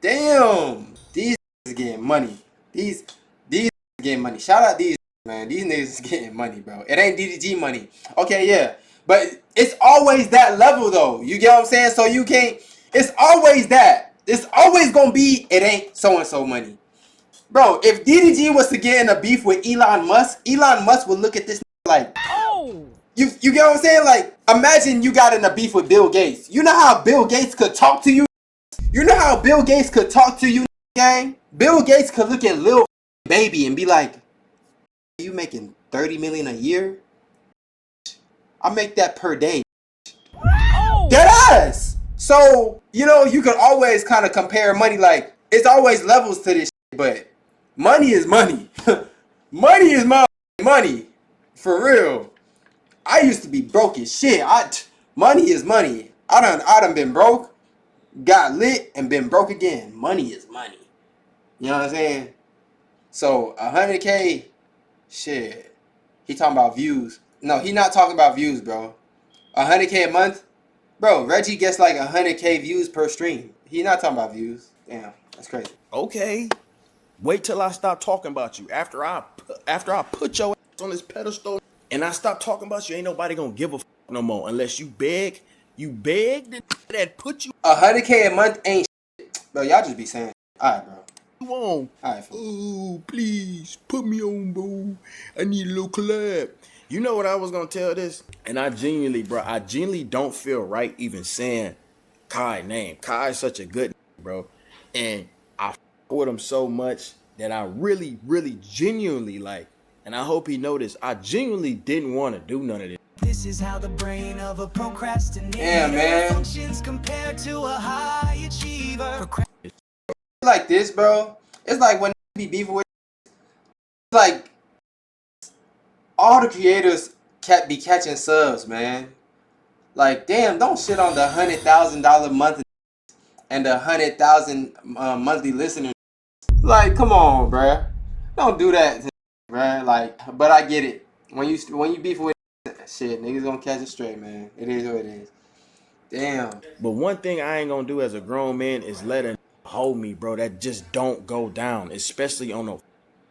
Damn. These is getting money. These is getting money. Shout out these, man. These niggas is getting money, bro. It ain't DDG money. Okay, yeah. But it's always that level, though. You get what I'm saying? So you can't... It's always that. It's always gonna be, it ain't so-and-so money. Bro, if DDG was to get in a beef with Elon Musk would look at this like, you get what I'm saying? Like, imagine you got in a beef with Bill Gates. You know how Bill Gates could talk to you? You know how Bill Gates could talk to you, gang? Bill Gates could look at Lil Baby and be like, you making 30 million a year? I make that per day. Deadass! So, you know, you can always kind of compare money. Like, it's always levels to this shit, but money is money. Money is my money. For real. I used to be broke as shit. Money is money. I done been broke, got lit, and been broke again. Money is money. You know what I'm saying? So 100K, shit. He talking about views. No, he not talking about views, bro. 100K a month, bro. Reggie gets like 100K views per stream. He not talking about views. Damn, that's crazy. Okay, wait till I stop talking about you. After I put your ass on this pedestal and I stop talking about you, ain't nobody gonna give a f no more unless you beg. You beg that put you 100K a month ain't shit. Bro, y'all just be saying. Alright, bro. on. Alright, oh, please put me on, bro. I need a little collab. You know what I was gonna tell this? And I genuinely don't feel right even saying Kai's name. Kai is such a good bro. And I f with him so much that I really, really genuinely like, and I hope he noticed, I genuinely didn't want to do none of this. This is how the brain of a procrastinator functions compared to a high achiever. Like this, bro. It's like when be beefing with, like, all the creators be catching subs, man. Like, damn, don't shit on the $100,000 monthly and the 100,000 monthly listeners. Like, come on, bruh. Don't do that, bruh. Like, but I get it. When you beef with shit, niggas gonna catch it straight, man. It is what it is. Damn. But one thing I ain't gonna do as a grown man is let a hold me, bro. That just don't go down, especially on the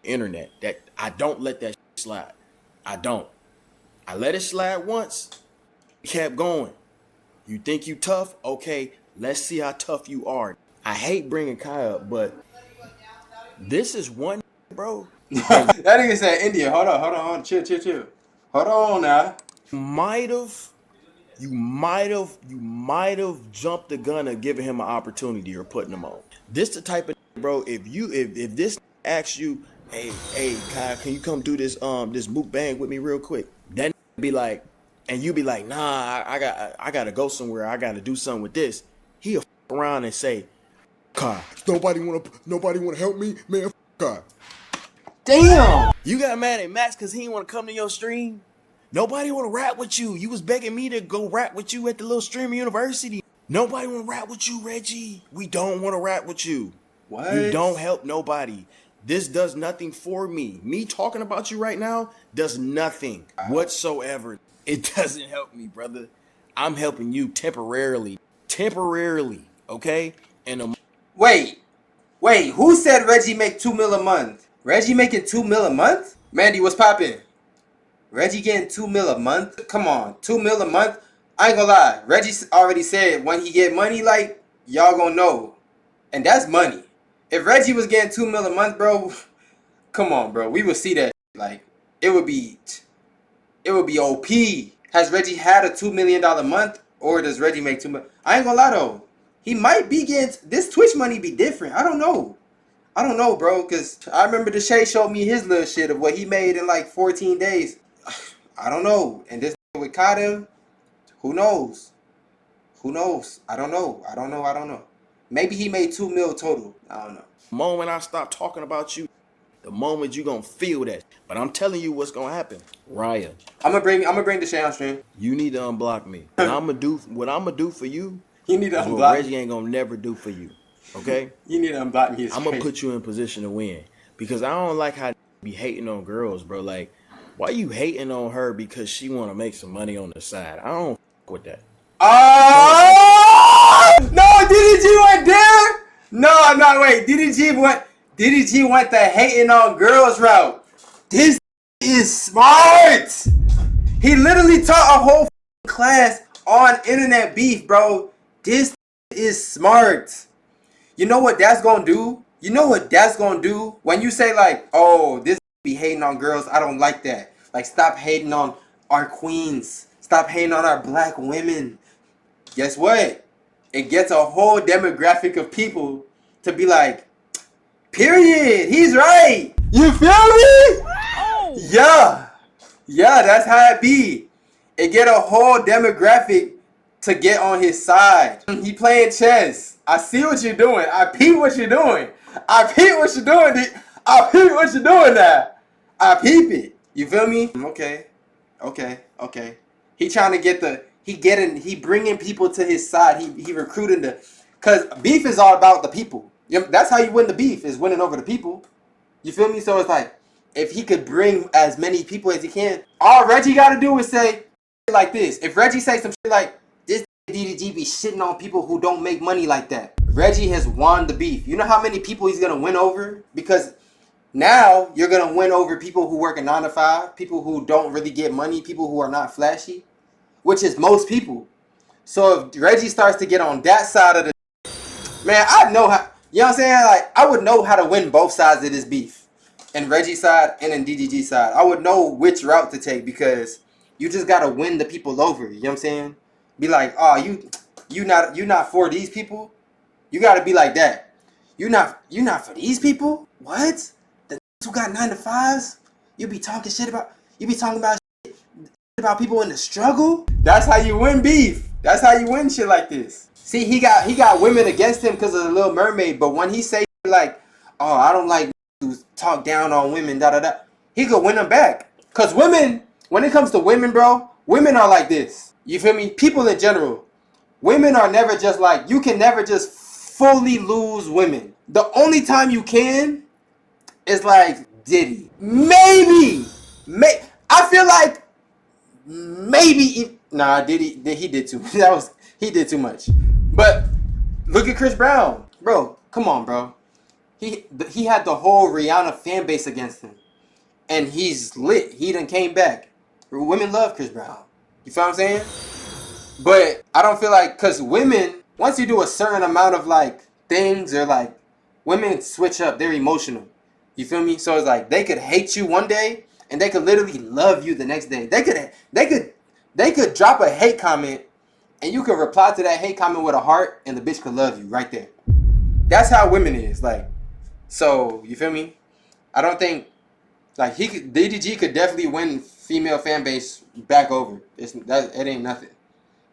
internet. That I don't let that slide. I don't. I let it slide once. Kept going. You think you tough? Okay, let's see how tough you are. I hate bringing Kai up, but this is one, bro. That nigga said India. Hold on. Chill. Hold on now. You might have jumped the gun of giving him an opportunity or putting him on. This the type of bro. If this asks you, hey, Kai, can you come do this mukbang with me real quick? Then be like, and you be like, nah, I gotta go somewhere. I gotta do something with this. He'll around and say, Kai, nobody wanna help me, man. Kai. Damn. You got mad at Max because he didn't want to come to your stream. Nobody want to rap with you. You was begging me to go rap with you at the little streamer university. Nobody want to rap with you, Reggie. We don't want to rap with you. What? You don't help nobody. This does nothing for me. Me talking about you right now does nothing whatsoever. It doesn't help me, brother. I'm helping you temporarily, okay? And wait, who said Reggie make $2 million a month? Reggie making $2 million a month? Mandy, what's poppin'? Reggie getting $2 million a month? Come on, $2 million a month? I ain't gonna lie. Reggie already said when he get money, like, y'all gonna know. And that's money. If Reggie was getting $2 million a month, bro, come on, bro. We would see that. Like, it would be OP. Has Reggie had a $2 million a month? Or does Reggie make $2 million? I ain't gonna lie, though. He might be getting... This Twitch money be different. I don't know, bro. Because I remember the Shay showed me his little shit of what he made in, like, 14 days. I don't know. And this with caught him, who knows? I don't know. Maybe he made $2 million total. I don't know. the moment I stop talking about you, the moment you gonna feel that. But I'm telling you what's gonna happen. Raya, I'm gonna bring the Shay on stream. you need to unblock me. What I'm gonna do for you, You need to is what unblock Reggie me. ain't gonna never do for you. Okay? You need to unblock me. I'm gonna put you in position to win. Because I don't like how be hating on girls, bro. Like, why you hating on her because she wanna make some money on the side? I don't with that. Oh no! DDG went there. No, wait. DDG went the hating on girls route. This is smart. He literally taught a whole class on internet beef, bro. This is smart. You know what that's gonna do? When you say like, oh, this be hating on girls, I don't like that. Like, stop hating on our queens. Stop hating on our black women. Guess what? It gets a whole demographic of people to be like, period, he's right. You feel me? Oh. Yeah, that's how it be. It get a whole demographic to get on his side. He playing chess. I see what you're doing. I peep what you're doing. I peep what you're doing. I peep what you're doing now. I peep it. You feel me? Okay. He trying to get he bringing people to his side. He recruiting cause beef is all about the people. That's how you win the beef, is winning over the people. You feel me? So it's like, if he could bring as many people as he can, all Reggie got to do is say like this. If Reggie say some shit like, this DDG be shitting on people who don't make money like that, Reggie has won the beef. You know how many people he's going to win over? Because now you're going to win over people who work a 9 to 5, people who don't really get money, people who are not flashy, which is most people. So if Reggie starts to get on that side of the, man, I know how, you know what I'm saying? Like, I would know how to win both sides of this beef. And Reggie's side and in DDG's side. I would know which route to take, because you just gotta win the people over. You know what I'm saying? Be like, oh, you not for these people? You gotta be like that. You not for these people? What? The who got 9 to 5s? You be talking about shit about people in the struggle? That's how you win beef. That's how you win shit like this. See, he got women against him because of the Little Mermaid, but when he say like, oh, I don't like to talk down on women, he could win them back. Cause women, when it comes to women, bro, women are like this. You feel me? People in general, women are never just like, you can never just fully lose women. The only time you can is like Diddy. Maybe. I feel like maybe. Nah, Diddy, he did too. He did too much. But look at Chris Brown, bro. Come on, bro. He had the whole Rihanna fan base against him, and he's lit. He done came back. Women love Chris Brown. You feel what I'm saying? But I don't feel like, cause women, once you do a certain amount of like things, or like, women switch up. They're emotional. You feel me? So it's like, they could hate you one day, and they could literally love you the next day. They could drop a hate comment, and you could reply to that hate comment with a heart, and the bitch could love you right there. That's how women is. Like, so you feel me? I don't think like DDG could definitely win female fan base back over. It ain't nothing.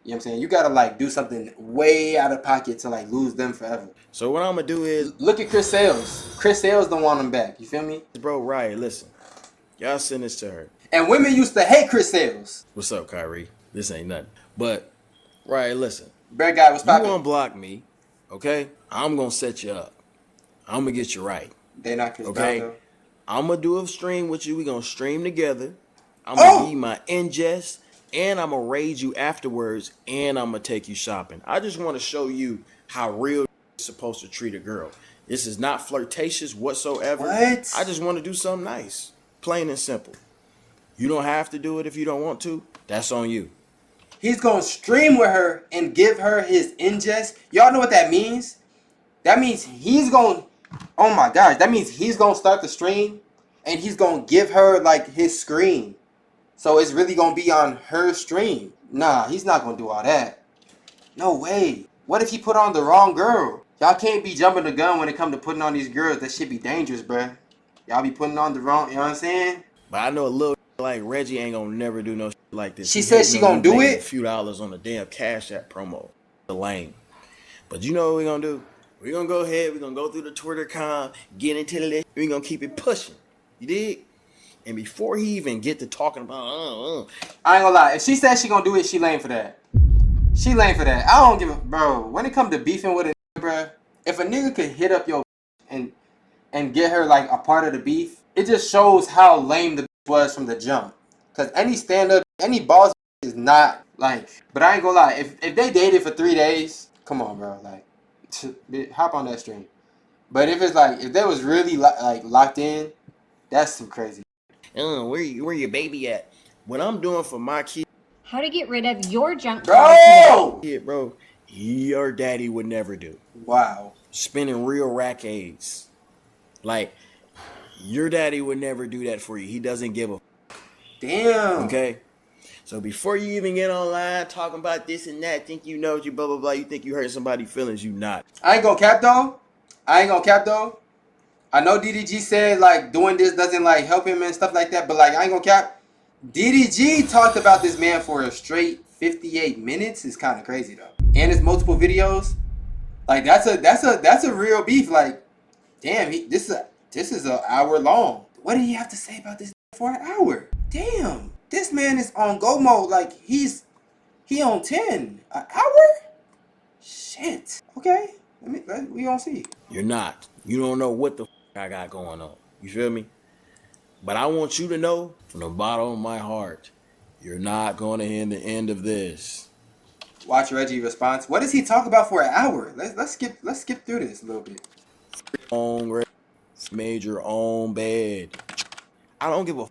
You know what I'm saying? You gotta like do something way out of pocket to like lose them forever. So what I'm gonna do is look at Chris Sales. Chris Sales don't want him back. You feel me? Bro, right, listen. Y'all send this to her. And women used to hate Chris Sales. What's up, Kyrie? This ain't nothing. But right, listen. Bad guy, what's poppin'? You gonna block me, okay? I'm gonna set you up. I'm gonna get you right. They not Chris okay? Brown, though. I'm gonna do a stream with you. We gonna stream together. I'm gonna give you my ingest, and I'm gonna raid you afterwards, and I'm gonna take you shopping. I just want to show you how real is supposed to treat a girl. This is not flirtatious whatsoever. What? I just want to do something nice, plain and simple. You don't have to do it if you don't want to. That's on you. He's gonna stream with her and give her his ingest. Y'all know what that means? That means he's gonna, oh my gosh, that means he's gonna start the stream and he's gonna give her like his screen. So it's really gonna be on her stream. Nah, he's not gonna do all that. No way. What if he put on the wrong girl? Y'all can't be jumping the gun when it come to putting on these girls. That shit be dangerous, bruh. Y'all be putting on the wrong, you know what I'm saying? But I know a little like Reggie ain't gonna never do no shit like this. She said she gonna do it? A few dollars on the damn Cash App promo. The lame. But you know what we're gonna do? We're gonna go ahead, we're gonna go through the Twitter com, get into the list, we're gonna keep it pushing. You dig? And before he even get to talking about I ain't gonna lie, if she said she gonna do it, she lame for that. She lame for that. I don't give a bro. When it comes to beefing with a nigga, bro, if a nigga could hit up your and get her like a part of the beef, it just shows how lame the was from the jump. Cause any stand-up, any boss is not like, but I ain't gonna lie, if they dated for 3 days, come on, bro, like, hop on that stream. But if it's like, if they was really like locked in, that's some crazy. where your baby at? What I'm doing for my kid. How to get rid of your junk bro. Yeah, bro. Your daddy would never do. Wow. Spending real rackades. Like, your daddy would never do that for you. He doesn't give a. Damn. Okay? So before you even get online talking about this and that, think you know you blah, blah, blah, you think you hurt somebody's feelings, you not. I ain't gonna cap though. I know DDG said like doing this doesn't like help him and stuff like that, but like I ain't gonna cap. DDG talked about this man for a straight 58 minutes. It's kind of crazy though. And it's multiple videos. Like that's a real beef. Like, damn, this is an hour long. What did he have to say about this for an hour? Damn, this man is on go mode. Like he on 10 an hour. Shit. Okay, we gonna see. You're not. You don't know what the I got going on. You feel me? But I want you to know from the bottom of my heart, you're not going to hear the end of this. Watch Reggie response. What does he talk about for an hour? Let's skip through this a little bit. Made your own bed. I don't give a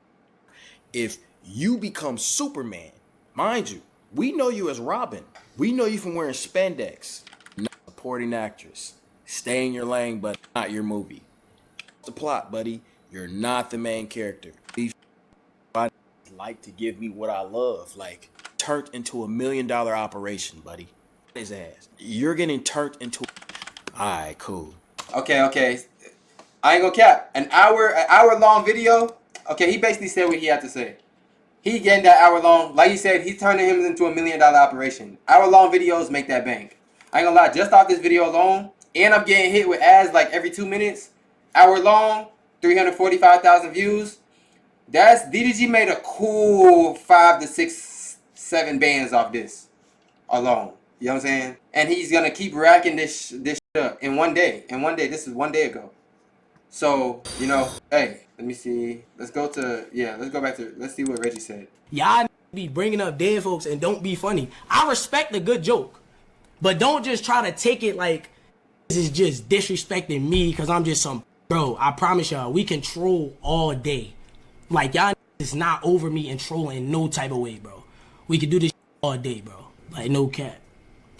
if you become Superman. Mind you, we know you as Robin. We know you from wearing spandex. Not supporting actress. Stay in your lane, but not your movie. The plot, buddy. You're not the main character. These like to give me what I love, like turned into $1 million operation, buddy. His ass. You're getting turned into. Alright, cool. Okay. I ain't gonna cap. An hour long video. Okay, he basically said what he had to say. He getting that hour long. Like he said, he's turning him into $1 million operation. Hour long videos make that bank. I ain't gonna lie. Just off this video alone, and I'm getting hit with ads like every 2 minutes. Hour long, 345,000 views. That's DDG made a cool 5 to 6, 7 bands off this alone. You know what I'm saying? And he's gonna keep racking this shit up in one day. This is 1 day ago. So, you know, hey, let me see. Let's go back to, let's see what Reggie said. Y'all be bringing up dead folks and don't be funny. I respect a good joke, but don't just try to take it like this is just disrespecting me because I'm just some, bro, I promise y'all, we can troll all day. Like, y'all is not over me and trolling in no type of way, bro. We could do this all day, bro. Like, no cap.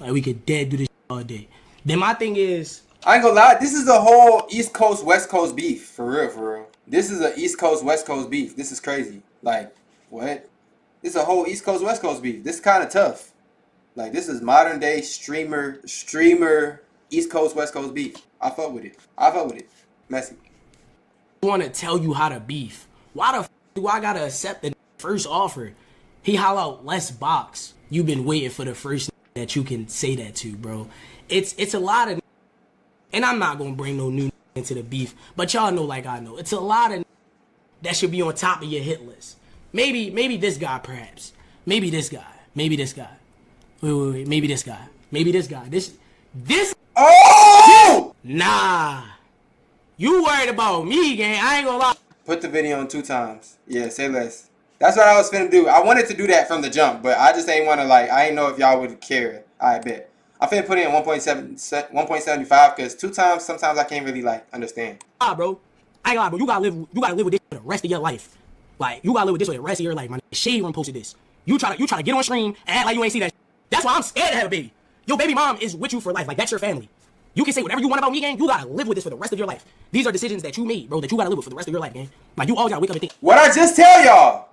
Like, we could dead do this all day. Then my thing is, I ain't gonna lie, this is a whole East Coast, West Coast beef. For real. This is a East Coast, West Coast beef. This is crazy. Like, what? This is a whole East Coast, West Coast beef. This is kind of tough. Like, this is modern day streamer, East Coast, West Coast beef. I fuck with it. Messy. I want to tell you how to beef. Why the f do I gotta accept the first offer? He holla out, let's box. You've been waiting for the first that you can say that to, bro. It's a lot of, and I'm not gonna bring no new into the beef, but y'all know like I know. It's a lot of that should be on top of your hit list. Maybe this guy, perhaps. Maybe this guy. Wait. Maybe this guy. This. Oh! Nah. You worried about me, gang. I ain't gonna lie. Put the video on 2 times. Yeah, say less. That's what I was finna do. I wanted to do that from the jump, but I just ain't want to, like, I ain't know if y'all would care. I bet. I'm finna put it in 1.75 because 2 times, sometimes I can't really, like, understand. Bro. I ain't gonna lie, bro. You gotta live with this for the rest of your life. Like, you gotta live with this for the rest of your life, man. Shade Room posted this. You try to get on stream and act like you ain't see that. That's why I'm scared to have a baby. Your baby mom is with you for life. Like, that's your family. You can say whatever you want about me, gang. You gotta live with this for the rest of your life. These are decisions that you made, bro, that you gotta live with for the rest of your life, gang. Like, you always gotta wake up and think. What I just tell y'all,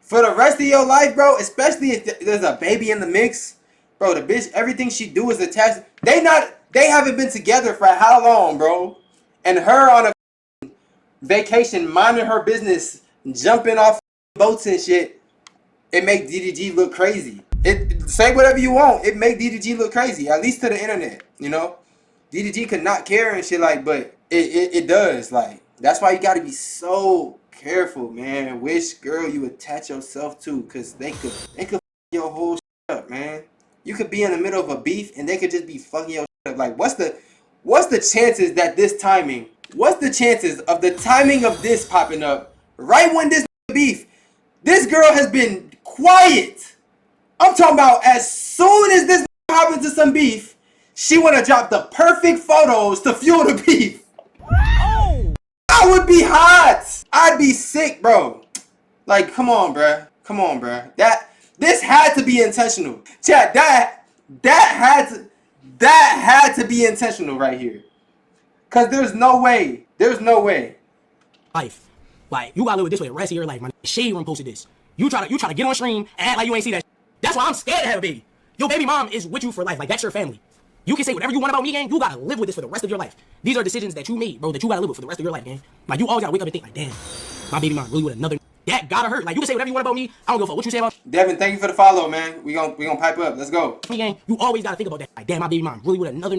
for the rest of your life, bro, especially if there's a baby in the mix, bro, the bitch, everything she do is attached. They haven't been together for how long, bro? And her on a vacation, minding her business, jumping off boats and shit, it make DDG look crazy. Say whatever you want, it make DDG look crazy, at least to the internet, you know? DDG could not care and shit, like, but it does, like, that's why you gotta be so careful, man. Which girl you attach yourself to, cause they could fuck your whole shit up, man. You could be in the middle of a beef and they could just be fucking your shit up. Like, what's the chances that this timing? What's the chances of the timing of this popping up right when this beef? This girl has been quiet. I'm talking about as soon as this hop into some beef, she wanna drop the perfect photos to fuel the beef. Oh. I would be hot. I'd be sick, bro. Like, come on, bruh. This had to be intentional. Chat, that had to be intentional right here. Cause there's no way. Life. Like, you gotta live with this for the rest of your life, man. Shade Room posted this. You try to get on stream and act like you ain't see that. That's why I'm scared to have a baby. Your baby mom is with you for life. Like, that's your family. You can say whatever you want about me, gang. You gotta live with this for the rest of your life. These are decisions that you made, bro, that you gotta live with for the rest of your life, gang. Like, you always gotta wake up and think, like, damn, my baby mom really with another. That gotta hurt. Like, you can say whatever you want about me. I don't give a fuck what you say about Devin, thank you for the follow, man. We gonna pipe up. Let's go. me, gang. You always gotta think about that. Like, damn, my baby mom really with another.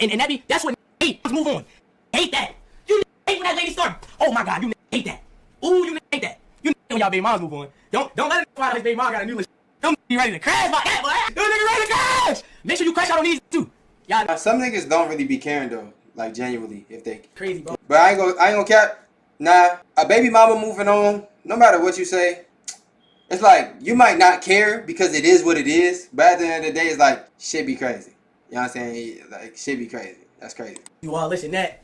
And that's what hate. Let's move on. Hate that. You hate when that lady started. Oh my God, you hate that. Ooh, you hate that. You when y'all baby moms move on. Don't let it find out his baby mom got a new list. Don't be ready to crash like that, boy. Them niggas ready to crash. Make sure you crash out on these too. Y'all. Some niggas don't really be caring though, like genuinely, if they Crazy, bro. But I ain't gonna cap. Nah, a baby mama moving on, no matter what you say, it's like you might not care because it is what it is. But at the end of the day, it's like shit be crazy. You know what I'm saying? Like shit be crazy. That's crazy. You all listen that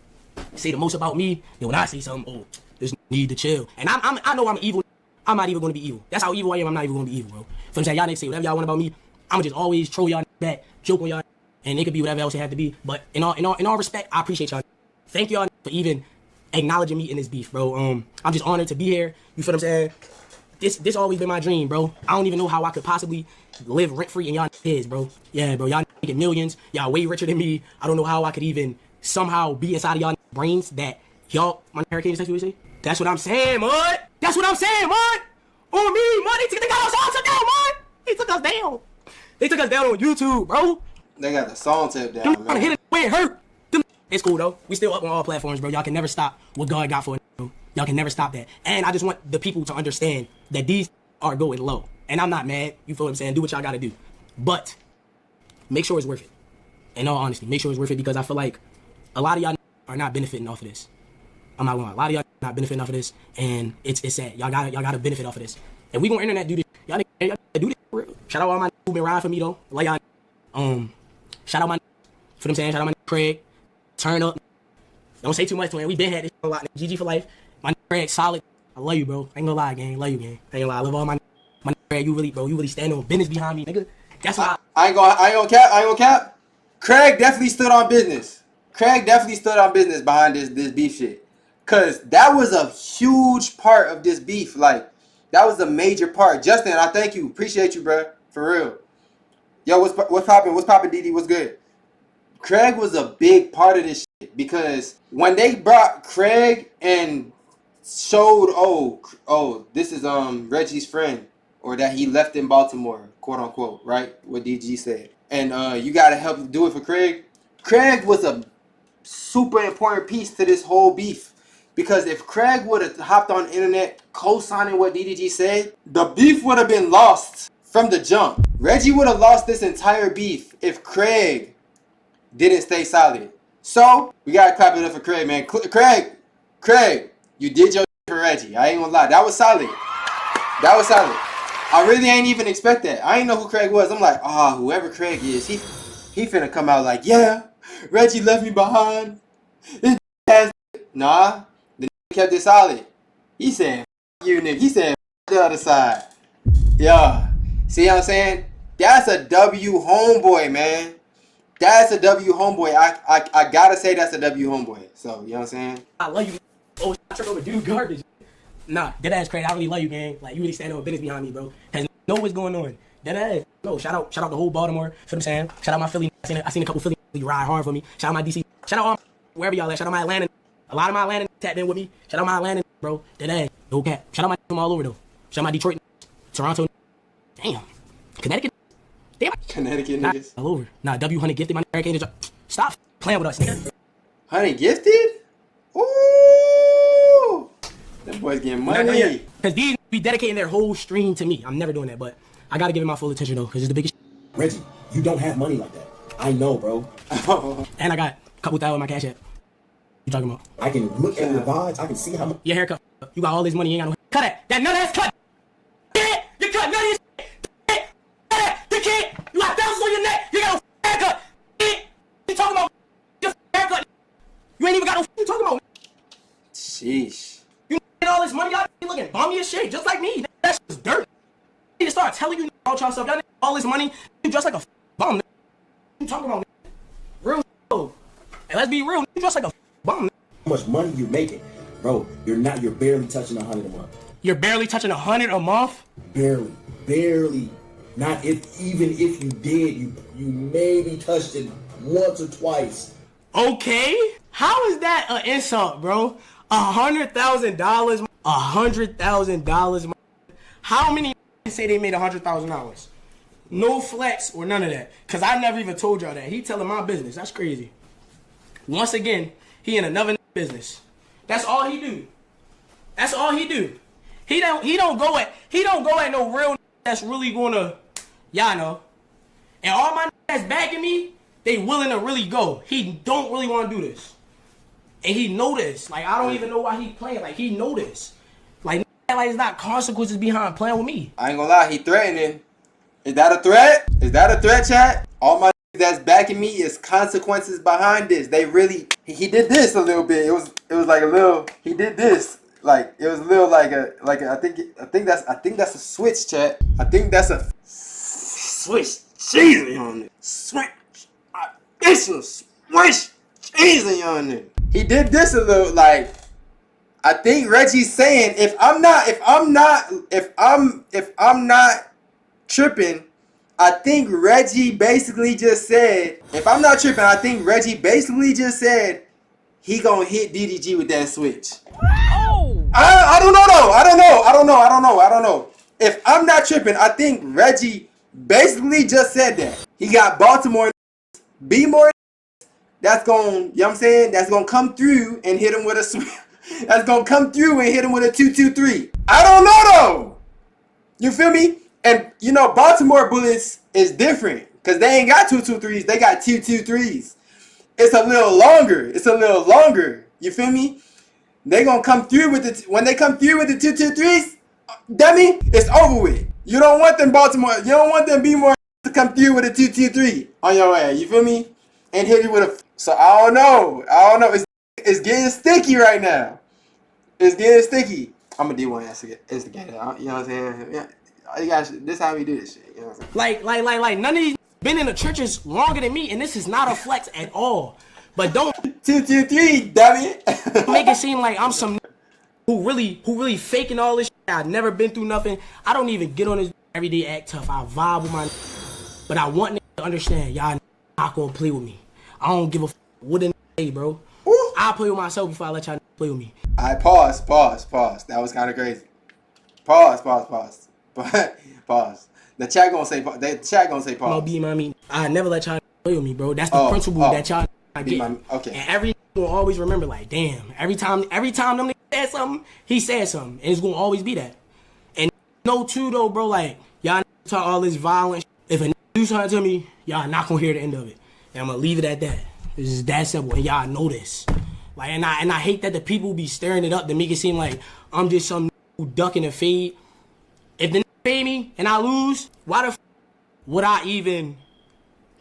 say the most about me. Then when I say something, oh, this need to chill. And I know I'm evil. I'm not even gonna be evil. That's how evil I am. I'm not even gonna be evil, bro. So I'm saying y'all niggas say whatever y'all want about me. I'ma just always troll y'all back, joke on y'all, and it could be whatever else it have to be. But in all respect, I appreciate y'all. Thank y'all for even acknowledging me in this beef, bro. I'm just honored to be here. You feel what I'm saying? This always been my dream, bro. I don't even know how I could possibly live rent free in y'all heads, bro. Yeah, bro. Y'all making millions. Y'all way richer than me. I don't know how I could even somehow be inside of y'all brains that y'all. My hurricane, that's what you say? That's what I'm saying, man. That's what I'm saying, man. On me, man. They got us all took down, man. They took us down. They took us down on YouTube, bro. They got the song tip down, Them man. hit it where it hurt. It's cool though. We still up on all platforms, bro. Y'all can never stop what God got for us, bro. Y'all can never stop that. And I just want the people to understand that these are going low. And I'm not mad. You feel what I'm saying? Do what y'all gotta do. But make sure it's worth it. In all honesty, make sure it's worth it because I feel like a lot of y'all are not benefiting off of this. I'm not gonna lie. A lot of y'all not benefiting off of this, and it's sad. Y'all gotta benefit off of this. And we gonna internet do this. Y'all do this for real. Shout out all my who been riding for me though. Like y'all, shout out my, for them saying, shout out my Craig. Turn up. Don't say too much, man. We been had this a lot. GG for life. My Craig solid. I love you, bro. I ain't gonna lie, gang. Love you, gang. I ain't gonna lie. I love all my Craig. You really stand on business behind me, nigga. That's why I ain't gonna cap. Craig definitely stood on business. Craig definitely stood on business behind this beef shit. Cause that was a huge part of this beef. Like, that was a major part. Justin, I thank you. Appreciate you, bro. For real. Yo, what's poppin'? What's poppin', DD? What's good? Craig was a big part of this shit because when they brought Craig and showed, oh, this is Reggie's friend, or that he left in Baltimore, quote unquote, right? What DG said. And you gotta help do it for Craig. Craig was a super important piece to this whole beef. Because if Craig would have hopped on the internet co-signing what DDG said, the beef would have been lost from the jump. Reggie would have lost this entire beef if Craig didn't stay solid. So, we gotta clap it up for Craig, man. Craig, you did your for Reggie. I ain't gonna lie. That was solid. That was solid. I really ain't even expect that. I ain't know who Craig was. I'm like, whoever Craig is, he finna come out like, yeah, Reggie left me behind. Nah, the nigga kept it solid. He said, you nigga. He said, the other side. Yeah. See what I'm saying? That's a W homeboy, man. That's a W homeboy. I gotta say that's a W homeboy. So, you know what I'm saying? I love you. Oh, I took over dude garbage. Nah, that ass Craig. I really love you, gang. Like, you really stand on business behind me, bro. Cause know what's going on. That ass. No, shout out the whole Baltimore. Feel what I'm saying? Shout out my Philly. I seen a couple Philly ride hard for me. Shout out my DC. Shout out all wherever y'all at. Shout out my Atlanta. A lot of my Atlanta tapped in with me. Shout out my Atlanta, bro. That ass. No cap. Shout out my from all over though. Shout out my Detroit, Toronto. Damn. Connecticut. Damn. Connecticut niggas. All over. Nah, W Honey Gifted. My hurricane is. Stop playing with us, nigga. Honey Gifted? Ooh. That boy's getting money. Because these be dedicating their whole stream to me. I'm never doing that, but I gotta give it my full attention though, because it's the biggest. Reggie, you don't have money like that. I know, bro. And I got a couple thousand in my cash app. You talking about? I can look at your vibes. I can see how much. Your haircut. You got all this money. You ain't got no. Cut it. That nut ass cut. You cut none of your shit. You can't. You got thousands on your neck. You got no haircut. You talking about your haircut? You ain't even got no. You talking about? Sheesh. You get all this money. Y'all looking bummy as shit, just like me. That shit's dirt. You need to start telling you about y'all stuff. Y'all all this money. You dress like a bum. You talking about real? Hey, let's be real. You dress like a bum. How much money you making, bro? You're barely touching 100 a month. You're barely touching 100 a month? Barely. Not even if you did, you maybe touched it once or twice. Okay. How is that an insult, bro? $100,000. $100,000. How many say they made $100,000? No flex or none of that. Cause I never even told y'all that. He telling my business. That's crazy. Once again, he in another business. That's all he do. That's all he do. He don't go at no real that's really gonna, y'all know. And all my that's backing me, they willing to really go. He don't really want to do this. And he know this. Like, I don't even know why he playing. Like, he know this. Like it's not consequences behind playing with me. I ain't gonna lie, he threatening. Is that a threat? Is that a threat, chat? All my that's backing me is consequences behind this. They really, he did this a little bit. It was like a little, he did this. Like, it was a little like a I think that's a switch, chat. I think that's a switch cheesy on it. Switch. It's a switch cheesy on it. He did this a little, like, I think Reggie's saying if I'm not tripping, I think Reggie basically just said, if I'm not tripping, I think Reggie basically just said he gonna hit DDG with that switch. Oh! I don't know though. I don't know. If I'm not tripping, I think Reggie basically just said that. He got Baltimore, B more. That's gonna, you know what I'm saying? That's gonna come through and hit him with a switch. That's gonna come through and hit him with a 2-2-3. I don't know though. You feel me? And you know, Baltimore bullets is different because they ain't got 2-2-3s. They got 2-2-3s. It's a little longer. You feel me? They gonna come through with it when they come through with the 2-2-3s. Dummy, it's over with. You don't want them Baltimore. You don't want them B-more to come through with a 2-2-3 on your ass. You feel me? And hit you with a. So I don't know. It's getting sticky right now. It's getting sticky. I'm gonna do one instigate it. You know what I'm saying? Yeah. You guys, this is how we do this shit. You know what I'm saying? Like none of these been in the churches longer than me, and this is not a flex at all. But don't 2-2-3, dummy. make it seem like I'm some who really faking all this shit. I've never been through nothing. I don't even get on this everyday act tough. I vibe with my, but I want niggas to understand y'all not gonna play with me. I don't give a what a say, bro. Ooh. I'll play with myself before I let y'all play with me. Alright, pause. That was kind of crazy. Pause. The chat gonna say pause. I'm gonna be my mean. I never let y'all play with me, bro. That's the principle that y'all get. Okay. And every will always remember, like, damn. Every time them niggas said something, he said something, and it's gonna always be that. And no, too though, bro. Like, y'all talk all this violence. If a nigga do something to me, y'all not gonna hear the end of it. And I'm gonna leave it at that. It's just that simple, and y'all know this. Like, and I hate that the people be stirring it up to make it seem like I'm just some who ducking a fade. If the fade me and I lose, why the would I even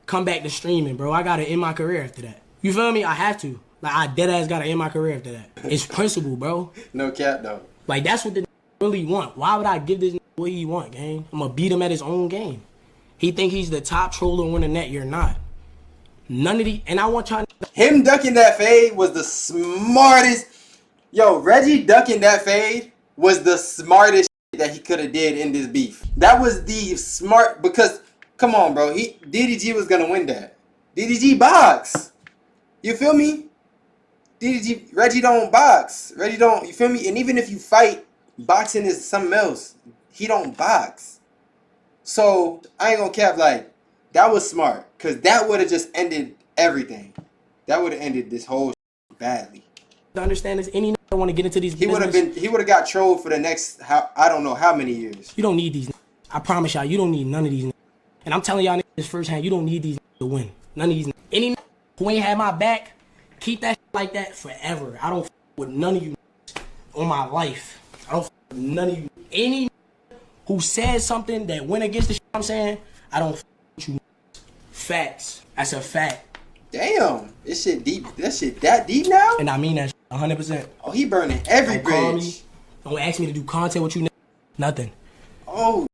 come back to streaming, bro? I gotta end my career after that. You feel me? I have to. Like, I dead ass gotta end my career after that. It's principle, bro. No cap though. Like, that's what the really want. Why would I give this what he want, gang? I'm gonna beat him at his own game. He think he's the top troller on the net. You're not. None of the, and I want y'all. Him ducking that fade was the smartest. Yo, Reggie ducking that fade was the smartest shit that he could have did in this beef. That was the smart, because come on, bro. DDG was gonna win that. DDG box. You feel me? Reggie don't box. Reggie don't. You feel me? And even if you fight, boxing is something else. He don't box. So I ain't gonna cap, like, that was smart, because that would have just ended everything. That would have ended this whole badly. To understand this, any nigga want to get into these he would have got trolled for the next, I don't know how many years. You don't need these. I promise y'all, you don't need none of these. And I'm telling y'all this firsthand, you don't need these to win. None of these. Any who ain't had my back, keep that like that forever. I don't with none of you on my life. I don't with none of you. Any who says something that went against the shit I'm saying, I don't with you. Facts. That's a fact. Damn, this shit deep. That shit that deep now? And I mean that 100%. Oh, he burning every don't call bridge. Me. Don't ask me to do content with you. Nothing. Oh.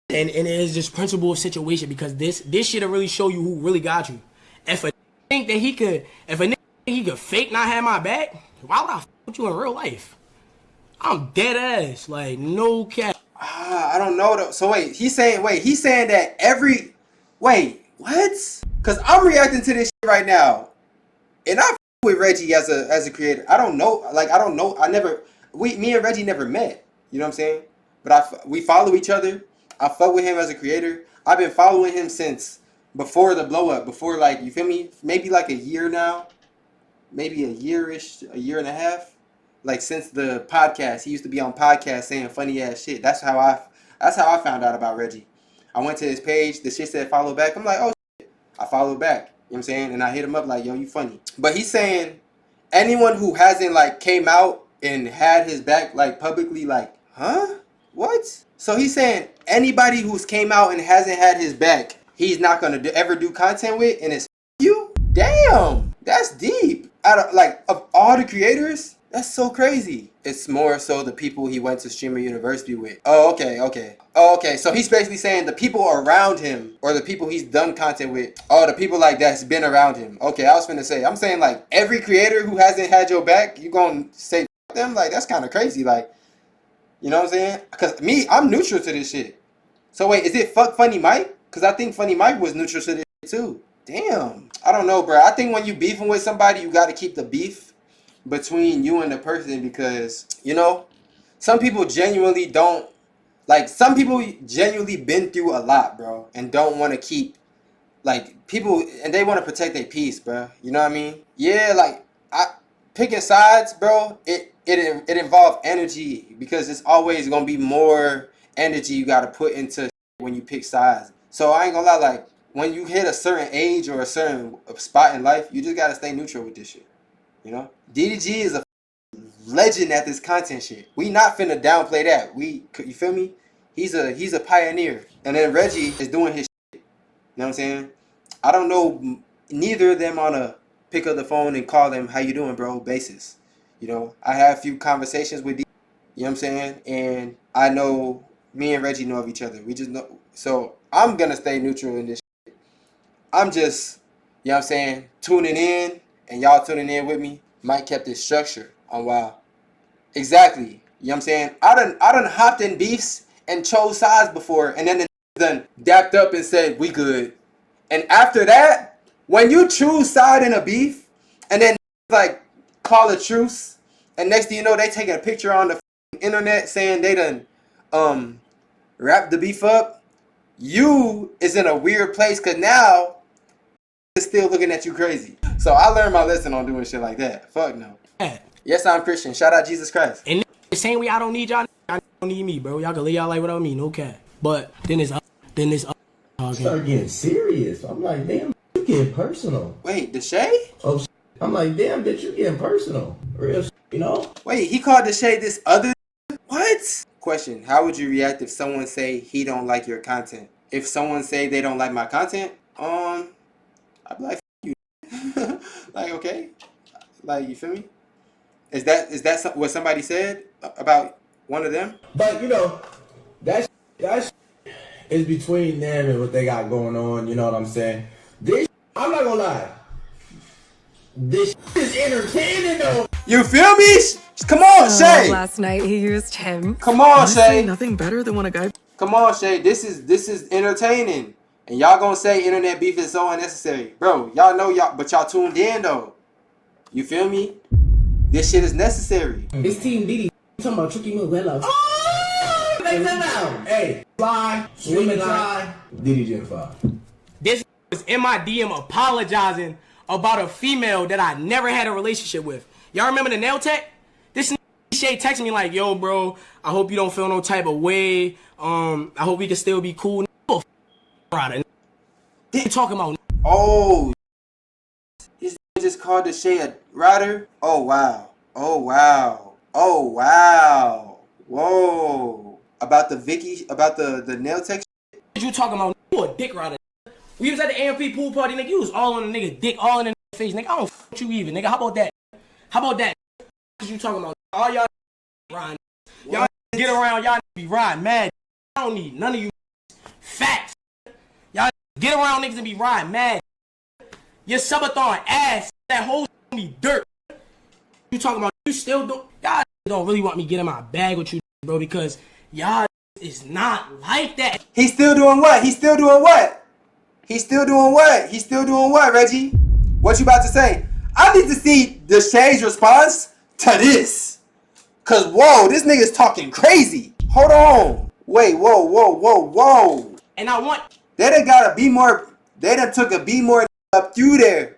And it is just principle of situation, because this shit'll really show you who really got you. If a think that he could, if a nigga think he could fake not have my back, why would I fuck with you in real life? I'm dead ass. Like, no cap. I don't know though. So wait, he's saying that what? Cause I'm reacting to this shit right now. And I with Reggie as a creator. I don't know. Me and Reggie never met. You know what I'm saying? But we follow each other. I fuck with him as a creator. I've been following him since before the blow up. Before, like, you feel me? Maybe like a year now. Maybe a year and a half. Like, since the podcast. He used to be on podcasts saying funny ass shit. That's how I found out about Reggie. I went to his page. The shit said follow back. I'm like, oh shit. I followed back. You know what I'm saying? And I hit him up like, yo, you funny. But he's saying anyone who hasn't, like, came out and had his back, like, publicly, like, huh? What? So he's saying anybody who's came out and hasn't had his back, he's not going to ever do content with, and it's you? Damn. That's deep. Of all the creators, that's so crazy. It's more so the people he went to Streamer University with. Oh, okay. So he's basically saying the people around him, or the people he's done content with, the people like that's been around him. Okay, I was finna say, I'm saying like every creator who hasn't had your back, you gonna say them? Like, that's kind of crazy. Like, you know what I'm saying? Because me, I'm neutral to this shit. So wait, is it fuck Funny Mike? Because I think Funny Mike was neutral to this shit too. Damn. I don't know, bro. I think when you beefing with somebody, you got to keep the beef between you and the person, because, you know, some people genuinely don't, like, some people genuinely been through a lot, bro, and don't want to keep, like, people, and they want to protect their peace, bro. You know what I mean? Yeah, like, picking sides, bro, it involves energy, because it's always going to be more energy you got to put into when you pick sides. So I ain't gonna lie, like, when you hit a certain age or a certain spot in life, you just got to stay neutral with this shit. You know? DDG is a legend at this content shit. We not finna downplay that. You feel me? He's a pioneer. And then Reggie is doing his shit. You know what I'm saying? I don't know neither of them on a pick up the phone and call them, how you doing, bro, basis. You know, I have a few conversations with DDG, you know what I'm saying? And I know me and Reggie know of each other. We just know. So I'm gonna stay neutral in this shit. I'm just, you know what I'm saying, tuning in, and y'all tuning in with me. Mike kept his structure on WoW. Exactly. You know what I'm saying? I done hopped in beefs and chose sides before, and then the done dapped up and said, we good. And after that, when you choose side in a beef, and then like call a truce, and next thing you know, they taking a picture on the internet saying they done wrap the beef up, you is in a weird place, because now is still looking at you crazy. So I learned my lesson on doing shit like that. Fuck no. Yes, I'm Christian. Shout out Jesus Christ. And the same way I don't need y'all don't need me, bro. Y'all can live y'all life without me, no cap. But then it's start getting serious. I'm like, damn, you getting personal. Wait, Deshae? Oh, I'm like, damn, bitch, you getting personal. Real, you know? Wait, he called Deshae this other? What? Question: how would you react if someone say he don't like your content? If someone say they don't like my content, I'd be like, you. Like, okay, like, you feel me? Is that what somebody said about one of them? But you know, that's is between them and what they got going on. You know what I'm saying? This, I'm not gonna lie, this is entertaining though. You feel me? Come on, Shay. Last night he used him. Come on, Shay. Nothing better than when a guy. Come on, Shay. This is entertaining, and y'all gonna say internet beef is so unnecessary, bro. Y'all know but y'all tuned in though. You feel me? This shit is necessary. It's Team DD. Talking about Tricky Move. Hey, fly, swim and fly. DDG 5. This was in my DM apologizing about a female that I never had a relationship with. Y'all remember the nail tech? This Shay texted me like, yo, bro, I hope you don't feel no type of way. I hope we can still be cool. They talking about. Oh, this just called the Shay a rider? Oh, wow. Oh, wow. Oh, wow. Whoa. About the the nail tech shit? You talking about? You a dick rider. We was at the AMP pool party, nigga. You was all on the nigga dick, all in the nigga face, nigga. I don't f you even, nigga. How about that? How about that? What you talking about? All y'all riding. Y'all get around, y'all be riding mad. I don't need none of you facts. Y'all get around niggas and be riding mad. Your subathon ass, that whole be dirt. You talking about you still do? Y'all don't really want me getting my bag with you, bro, because y'all is not like that. He's still doing what? He's still doing what? He's still doing what? He's still doing what, Reggie? What you about to say? I need to see the Shay's response to this. Cause whoa, this nigga's talking crazy. Hold on. Wait, whoa. And I want... They done gotta be more... They done took a be more up through there.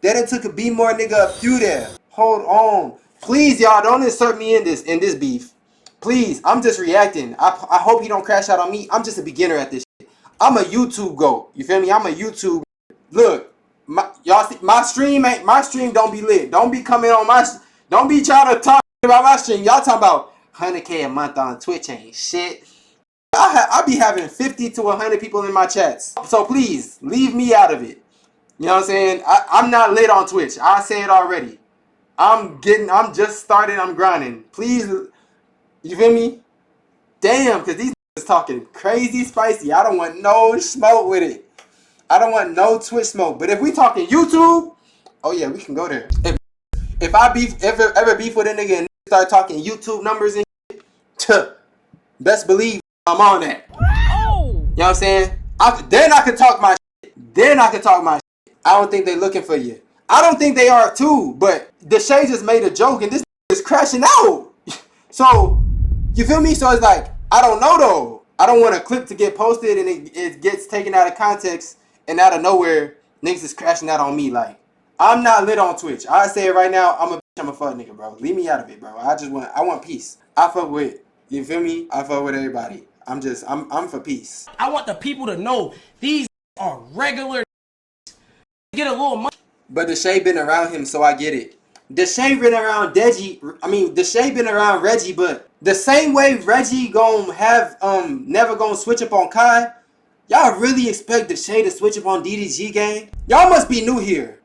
They done took a be more nigga up through there. Hold on. Please, y'all, don't insert me in this beef. Please, I'm just reacting. I hope he don't crash out on me. I'm just a beginner at this shit. I'm a YouTube goat. You feel me? I'm a YouTube. Look, y'all see, my stream don't be lit. Don't be coming on my... Don't be trying to talk about my stream. Y'all talking about 100K a month on Twitch ain't shit. I be having 50 to 100 people in my chats. So please, leave me out of it. You know what I'm saying? I'm not lit on Twitch. I say it already. I'm just starting. I'm grinding. Please, you feel me? Damn, because these niggas talking crazy spicy. I don't want no smoke with it. I don't want no Twitch smoke. But if we talking YouTube, oh yeah, we can go there. If I ever beef with a nigga and start talking YouTube numbers and shit, best believe I'm on that. Oh. You know what I'm saying? Then I can talk my shit. I don't think they looking for you. I don't think they are too, but the Shay just made a joke and this is crashing out. So, you feel me? So it's like, I don't know though. I don't want a clip to get posted and it gets taken out of context and out of nowhere, niggas is crashing out on me. Like, I'm not lit on Twitch. I say it right now, I'm a fuck nigga, bro. Leave me out of it, bro. I want peace. I fuck with, you feel me? I fuck with everybody. I'm for peace. I want the people to know these are regular. Get a little money. But the Shay been around him, so I get it. The Shay been around the Shay been around Reggie, but the same way Reggie gon' have never gonna switch up on Kai, y'all really expect the Shay to switch up on DDG gang? Y'all must be new here.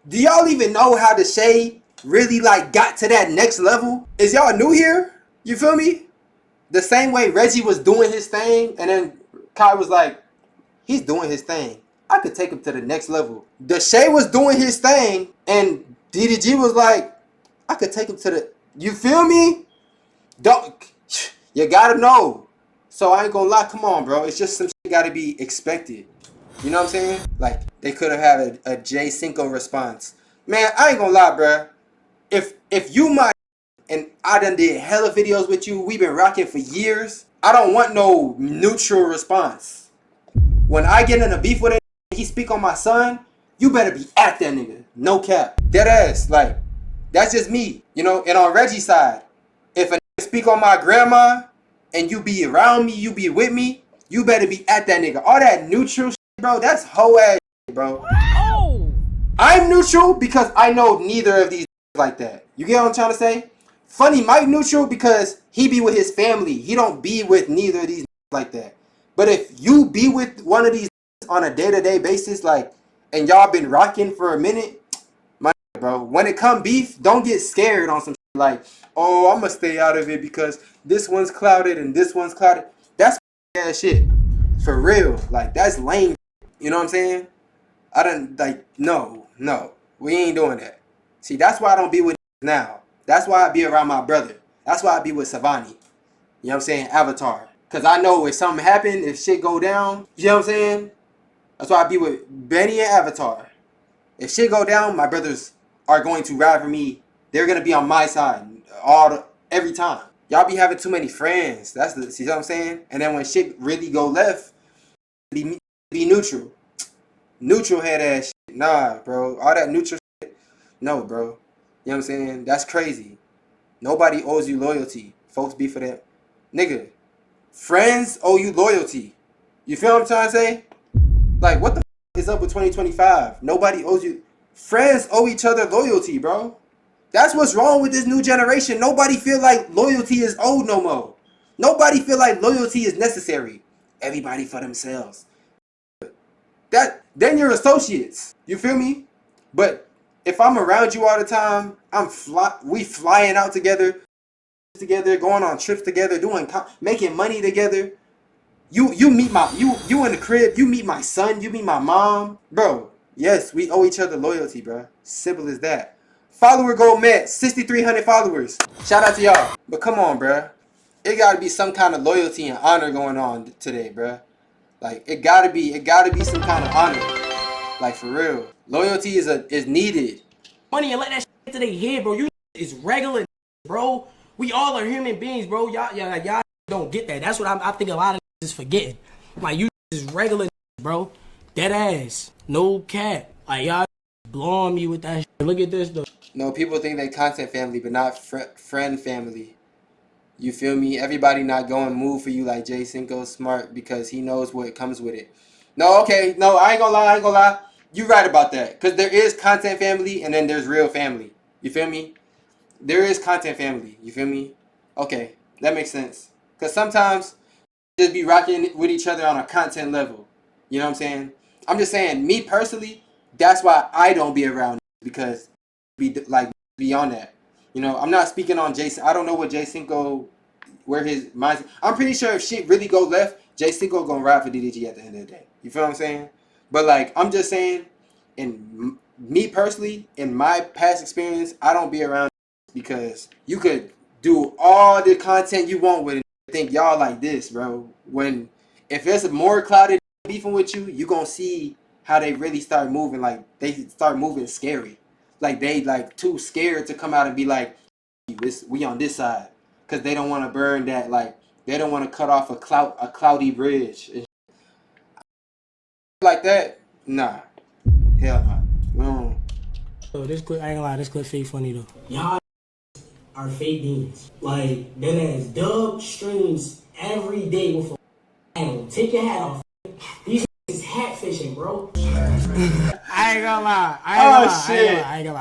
Do y'all even know how the Shay really like got to that next level? Is y'all new here? You feel me? The same way Reggie was doing his thing, and then Kai was like, he's doing his thing. I could take him to the next level. The Shay was doing his thing, and DDG was like, I could take him to the... You feel me? You gotta know. So I ain't gonna lie, come on, bro. It's just some shit gotta be expected. You know what I'm saying? Like, they could have had a J Cinco response. Man, I ain't gonna lie, bro. If you my... and I done did hella videos with you, we been rocking for years, I don't want no neutral response. When I get in a beef with it, he speak on my son, you better be at that nigga. No cap. Dead ass. Like, that's just me. You know, and on Reggie's side, if a nigga speak on my grandma and you be around me, you be with me, you better be at that nigga. All that neutral shit, bro, that's hoe ass shit, bro. Oh. I'm neutral because I know neither of these like that. You get what I'm trying to say? Funny Mike neutral because he be with his family. He don't be with neither of these like that. But if you be with one of these on a day-to-day basis, like, and y'all been rocking for a minute, my bro, when it come beef, don't get scared on some shit like, oh, I'm gonna stay out of it because this one's clouded and this one's clouded. That's ass shit. For real. Like, that's lame. You know what I'm saying? I don't, like, no. We ain't doing that. See, that's why I don't be with now. That's why I be around my brother. That's why I be with Savani. You know what I'm saying? Avatar. Because I know if something happen, if shit go down, you know what I'm saying? That's why I be with Benny and Avatar. If shit go down, my brothers are going to ride for me. They're going to be on my side every time. Y'all be having too many friends. See what I'm saying? And then when shit really go left, be neutral. Neutral head ass shit. Nah, bro. All that neutral shit. No, bro. You know what I'm saying? That's crazy. Nobody owes you loyalty. Folks be for that. Nigga. Friends owe you loyalty. You feel what I'm trying to say? Like, what the is up with 2025? Nobody owes you. Friends owe each other loyalty, bro. That's what's wrong with this new generation. Nobody feel like loyalty is owed no more. Nobody feel like loyalty is necessary. Everybody for themselves. Then you're associates. You feel me? But if I'm around you all the time, we flying out together, going on trips together, making money together. You meet you in the crib, you meet my son, you meet my mom. Bro, yes, we owe each other loyalty, bro. Simple as that. follower goal met. 6,300 followers. Shout out to y'all. But come on, bruh. It gotta be some kind of loyalty and honor going on today, bruh. Like, it gotta be some kind of honor. Like, for real. Loyalty is needed. Money and let that shit to their head, bro. You is regular, bro. We all are human beings, bro. Y'all don't get that. That's what I think a lot of is forgetting. Like, you is regular, bro. Dead ass. No cap. Like, y'all blowing me with that shit. Look at this, though. No, people think they content family, but not friend family. You feel me? Everybody not going move for you like Jay Cinco smart because he knows what comes with it. No, okay. No, I ain't gonna lie. You right about that. Because there is content family and then there's real family. You feel me? There is content family. You feel me? Okay. That makes sense. Because sometimes just be rocking with each other on a content level. You know what I'm saying? I'm just saying, me personally, that's why I don't be around because beyond that. You know, I'm not speaking on Jason. I don't know what Jay Cinco, where his mind. I'm pretty sure if shit really go left, Jay Cinco gonna ride for DDG at the end of the day. You feel what I'm saying? But like, I'm just saying, in me personally, in my past experience, I don't be around because you could do all the content you want with it and think y'all like this, bro. When if there's more clouded beefing with you, you gonna see how they really start moving. Like they start moving scary. Like they like too scared to come out and be like, we on this side, because they don't want to burn that. Like they don't want to cut off a cloudy bridge like that. Nah, hell no. So this clip, I ain't gonna lie, this clip fake funny though. Y'all are fake demons. Like them as dub streams every day with a take your hat off. These is hat fishing, bro. I ain't gonna lie. I ain't gonna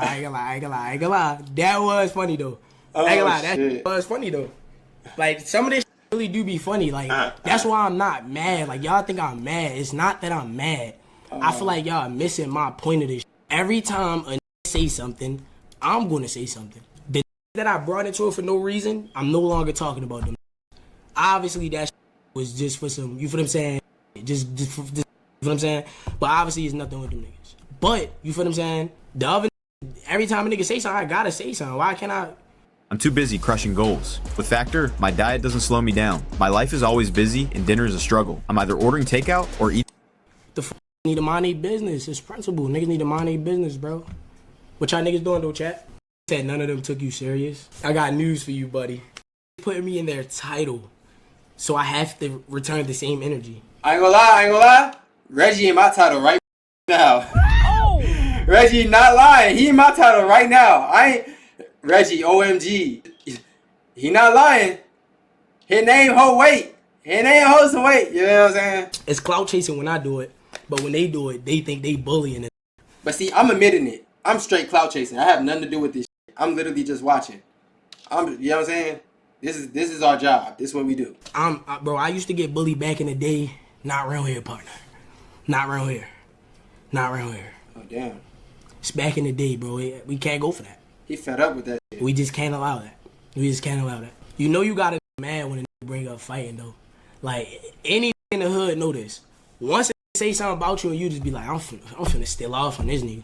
lie. That was funny though. I ain't gonna lie. That was funny though. Like some of this really do be funny. Like that's why I'm not mad. Like y'all think I'm mad. It's not that I'm mad. I feel like y'all missing my point of this. Every time a say something, I'm gonna say something. The that I brought into it for no reason, I'm no longer talking about them. Obviously that was just for some. You feel what I'm saying? Just you feel what I'm saying? But obviously it's nothing with them niggas. But you feel what I'm saying? The other every time a nigga say something, I gotta say something. Why can't I? I'm too busy crushing goals. With Factor, my diet doesn't slow me down. My life is always busy and dinner is a struggle. I'm either ordering takeout or eat. The need to mind their business. It's principle. Niggas need to mind their business, bro. What y'all niggas doing though, chat? Said none of them took you serious. I got news for you, buddy. Putting me in their title, so I have to return the same energy. I ain't gonna lie. Reggie in my title right now. Oh! Reggie not lying. He in my title right now. Reggie, OMG. He not lying. His name hold weight. His name holds some weight. You know what I'm saying? It's clout chasing when I do it, but when they do it, they think they bullying it. But see, I'm admitting it. I'm straight clout chasing. I have nothing to do with this shit. I'm literally just watching. You know what I'm saying? This is our job. This is what we do. Bro, I used to get bullied back in the day. Not around here, partner. Not around here. Oh, damn. It's back in the day, bro. We can't go for that. He fed up with that shit. We just can't allow that. You know you gotta be mad when a nigga bring up fighting, though. Like, any in the hood know this. Once they say something about you and you just be like, I'm finna steal off on this nigga.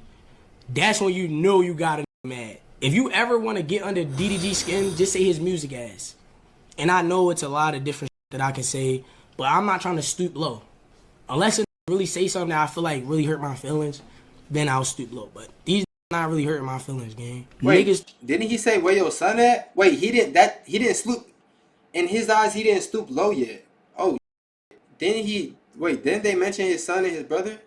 That's when you know you gotta be mad. If you ever want to get under DDG skin, just say his music ass. And I know it's a lot of different shit that I can say, but I'm not trying to stoop low. Unless it really say something that I feel like really hurt my feelings, then I'll stoop low. But these not really hurting my feelings, gang. Wait, niggas, didn't he say where your son at? Wait, he didn't stoop. In his eyes, he didn't stoop low yet. Oh, didn't they mention his son and his brother?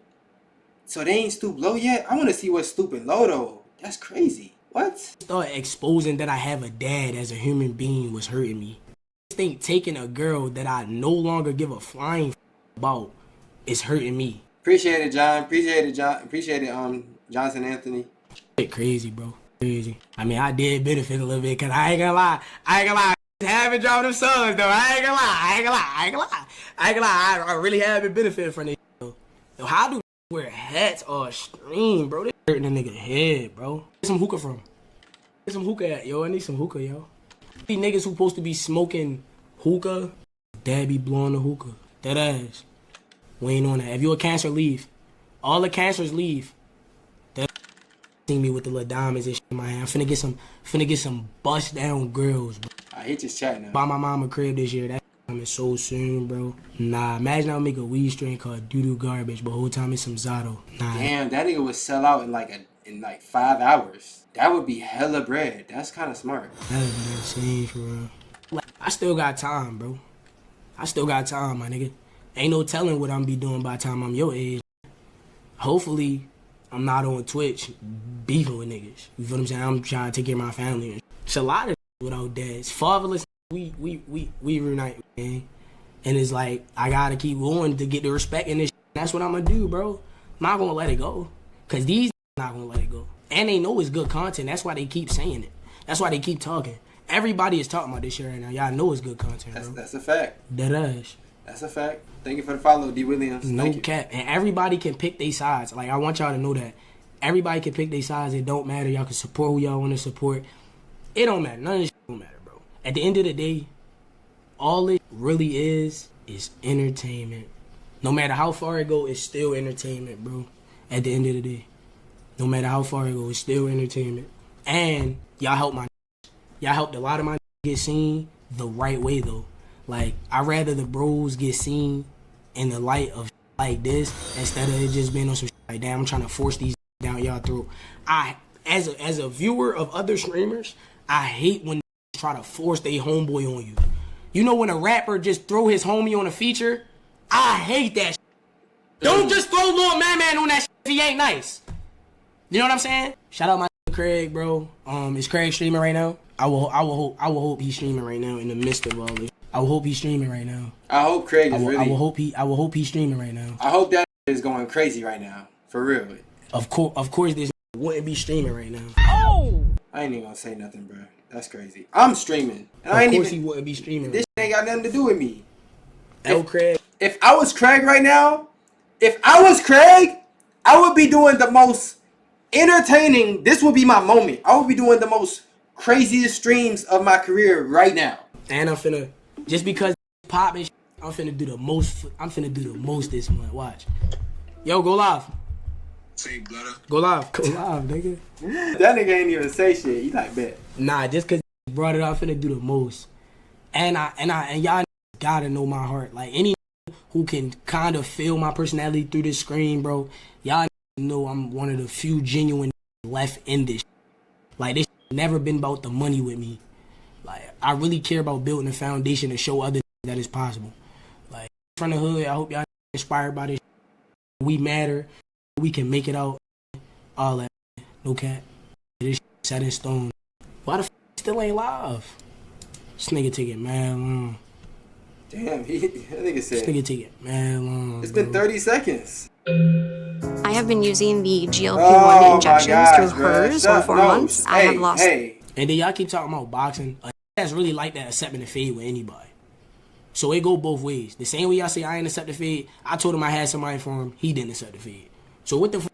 So they ain't stoop low yet? I want to see what's stooping low though. That's crazy. What? Start exposing that I have a dad as a human being was hurting me. I think taking a girl that I no longer give a flying about is hurting me. Appreciate it, John. Appreciate it, Johnson Anthony. Crazy, bro. Crazy. I mean, I did benefit a little bit, because I ain't gonna lie. I haven't dropped them songs, though. I ain't gonna lie. I really haven't benefited from this, though. Yo, how do wear hats or stream, bro? They hurting a nigga head, bro. Where's some hookah from? Where's some hookah at, yo? I need some hookah, yo. These niggas who supposed to be smoking hookah, dad be blowing the hookah. That ass. We ain't on that. If you a Cancer, leave. All the Cancers leave. see me with the little diamonds and shit in my hand. I'm finna get some bust down girls, bro. I hate this chat now. Buy my mama crib this year. That coming so soon, bro. Nah, imagine I'll make a weed strain called doo-doo garbage, but whole time it's some Zato. Nah. Damn, that nigga would sell out in like 5 hours. That would be hella bread. That's kind of smart. That would be insane for real. Like, I still got time, bro. I still got time, my nigga. Ain't no telling what I'm be doing by the time I'm your age. Hopefully, I'm not on Twitch beefing with niggas. You feel what I'm saying? I'm trying to take care of my family. It's a lot of without dads. Fatherless, we reunite, man. And it's like, I gotta keep going to get the respect in this shit. That's what I'm gonna do, bro. I'm not gonna let it go. Cause these not gonna let it go. And they know it's good content. That's why they keep saying it. That's why they keep talking. Everybody is talking about this shit right now. Y'all know it's good content, bro. That's a fact. That is. That's a fact. Thank you for the follow, D. Williams. No cap. And everybody can pick their sides. Like, I want y'all to know that. Everybody can pick their sides. It don't matter. Y'all can support who y'all want to support. It don't matter. None of this shit don't matter, bro. At the end of the day, all it really is entertainment. No matter how far it go, it's still entertainment, bro. At the end of the day. No matter how far it go, it's still entertainment. And y'all helped a lot of my get seen the right way, though. Like, I'd rather the bros get seen in the light of like this instead of it just being on some like, damn, I'm trying to force these down y'all throat. As a viewer of other streamers, I hate when they try to force their homeboy on you. You know when a rapper just throw his homie on a feature? I hate that shit. Don't just throw Lil Man on that shit if he ain't nice. You know what I'm saying? Shout out my Craig, bro. Is Craig streaming right now? I will hope he's streaming right now in the midst of all this. I will hope he's streaming right now. I hope Craig is really. I will hope he's streaming right now. I hope that is going crazy right now, for real. Of course, this wouldn't be streaming right now. Oh! I ain't even gonna say nothing, bro. That's crazy. I'm streaming. And of course, he wouldn't be streaming. This shit ain't got nothing to do with me. Craig. If I was Craig right now, I would be doing the most entertaining. This would be my moment. I would be doing the most craziest streams of my career right now. And I'm finna. Just because pop and I'm finna do the most. I'm finna do the most this month. Watch. Yo, go live. Say blood. Go live. Go live, nigga. That nigga ain't even say shit. He like bet. Nah, just cause he brought it up, I'm finna do the most. And y'all gotta know my heart. Like any who can kind of feel my personality through this screen, bro. Y'all know I'm one of the few genuine left in this. Like this never been about the money with me. Like, I really care about building a foundation to show others that it's possible. Like, from the hood, I hope y'all inspired by this. We matter. We can make it out. All that. No cap. This set in stone. Why the still ain't live? This nigga take it mad long. Damn, that nigga said. This nigga take it mad long. It's been 30 seconds. I have been using the GLP-1 injections through hers for 4 months. I have lost. And then y'all keep talking about boxing. That's really like that accepting the fade with anybody. So it go both ways. The same way y'all say I ain't accept the fade, I told him I had somebody for him. He didn't accept the fade. So what the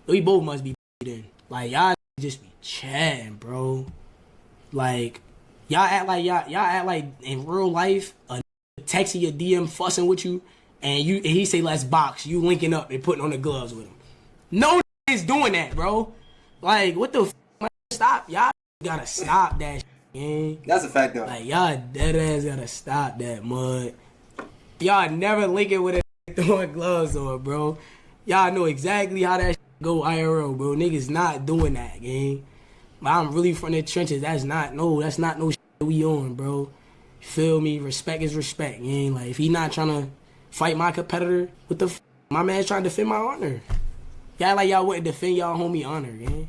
we both must be then. Like y'all just be chatting, bro. Like y'all act like in real life a texting your DM fussing with you and he say let's box. You linking up and putting on the gloves with him. No is doing that, bro. Like what the stop. Y'all gotta stop that shit. That's a fact though. Like y'all dead ass gotta stop that mud. Y'all never link it with a throwing gloves on, bro. Y'all know exactly how that shit go IRL, bro. Niggas not doing that, gang. But I'm really from the trenches. That's not no shit we on, bro. Feel me? Respect is respect, gang. Like if he not trying to fight my competitor, what the my man's trying to defend my honor. Y'all like y'all wouldn't defend y'all homie honor, gang.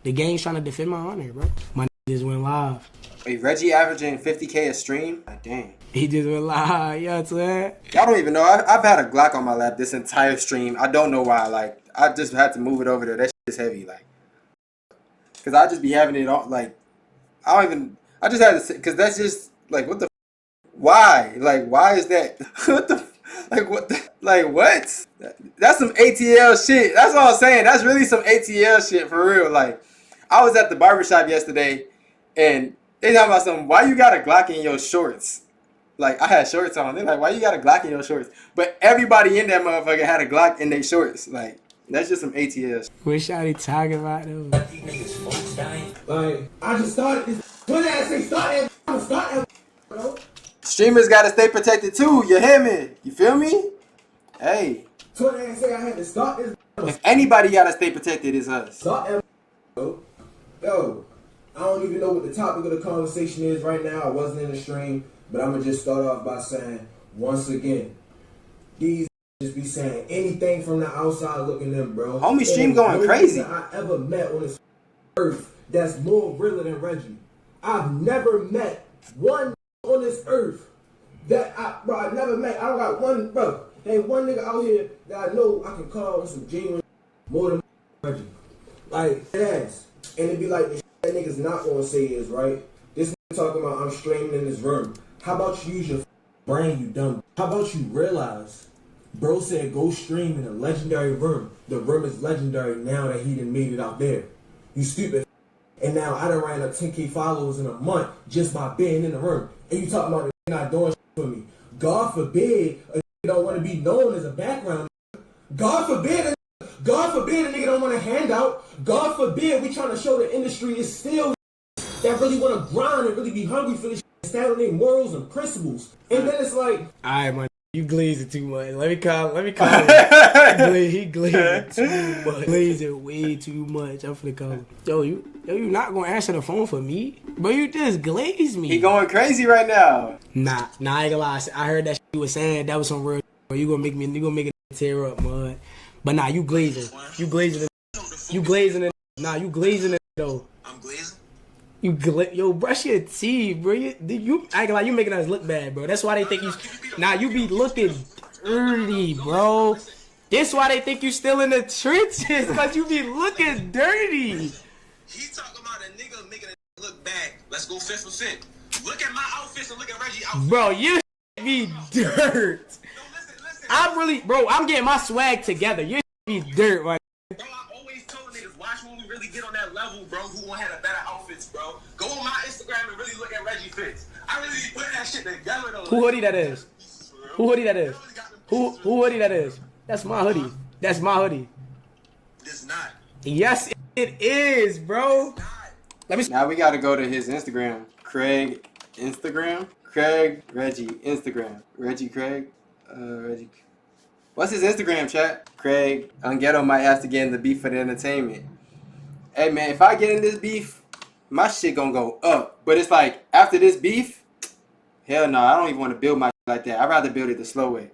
The gang's trying to defend my honor, bro. My just went live. Wait, Reggie averaging 50K a stream? God dang. He just went live. You know what I'm saying? Y'all don't even know. I've had a Glock on my lap this entire stream. I don't know why. Like, I just had to move it over there. That shit is heavy. Like, because I just be having it all. Like, I just had to say, because that's just, like, what the why? Like, why is that? What the what? That's some ATL shit. That's all I'm saying. That's really some ATL shit for real. Like, I was at the barbershop yesterday, and they talking about something. Why you got a Glock in your shorts? Like, I had shorts on. They're like, why you got a Glock in your shorts? But everybody in that motherfucker had a Glock in their shorts. Like, That's just some ATS. What Shawty talking about though? Like, I just started this. When I say start that, bro. Streamers gotta stay protected too. You hear me? You feel me? Hey. When I say I had to start this. If anybody gotta stay protected, it's us. Start that, bro. Yo, I don't even know what the topic of the conversation is right now. I wasn't in the stream, but I'm gonna just start off by saying, once again, these just be saying anything from the outside looking in, bro. Homie stream going crazy. I ever met on this earth that's more realer than Reggie. I've never met one on this earth that I've never met. I don't got one, bro. Ain't one nigga out here that I know I can call on some genuine more than Reggie. Like, ass. And it be like, the shit that niggas not gonna say is, right? This nigga talking about I'm streaming in this room. How about you use your brain, you dumb? How about you realize, bro said go stream in a legendary room. The room is legendary now that he done made it out there. You stupid. And now I done ran up 10K followers in a month just by being in the room. And you talking about the not doing shit for me. God forbid a nigga don't want to be known as a background. God forbid a nigga don't want a handout. God forbid we trying to show the industry is still that really want to grind and really be hungry for this shit and stand on their morals and principles. And then it's like, alright, man, you glazing too much. Let me call him. He glazing too much. Glazing way too much. I'm finna call him. Yo, you not gonna answer the phone for me? Bro, you just glazed me. He going crazy right now. Nah, I ain't gonna lie. I heard that shit you was saying. That was some real shit, bro. You gonna make it tear up, man. But nah, you glazing. You glazing it. Nah, you glazing it though. I'm glazing? Yo, brush your teeth, bro. You I ain't gonna lie, you making us look bad, bro. That's why they think you. Nah, you be looking dirty, bro. That's why they think you still in the trenches, cause you be looking dirty. He talking about a nigga making a look bad. Let's go fit for fit. Look at my outfits and look at Reggie's outfit. Bro, you be dirt. I'm getting my swag together. You be dirt, man. Bro, I always told niggas, watch when we really get on that level, bro, who won't have the better outfits, bro. Go on my Instagram and really look at Reggie fits. I really put that shit together, though. Who hoodie that is? Who hoodie that is? Who hoodie that is? That's my hoodie. That's my hoodie. It's not. Yes, it is, bro. Now we gotta go to his Instagram. Craig, Instagram? Craig, Reggie, Instagram. Reggie, Craig? Reggie. What's his Instagram, chat? Craig, Unghetto might have to get in the beef for the entertainment. Hey, man, if I get in this beef, my shit gonna go up. But it's like, after this beef, hell no, I don't even want to build my shit like that. I'd rather build it the slow way.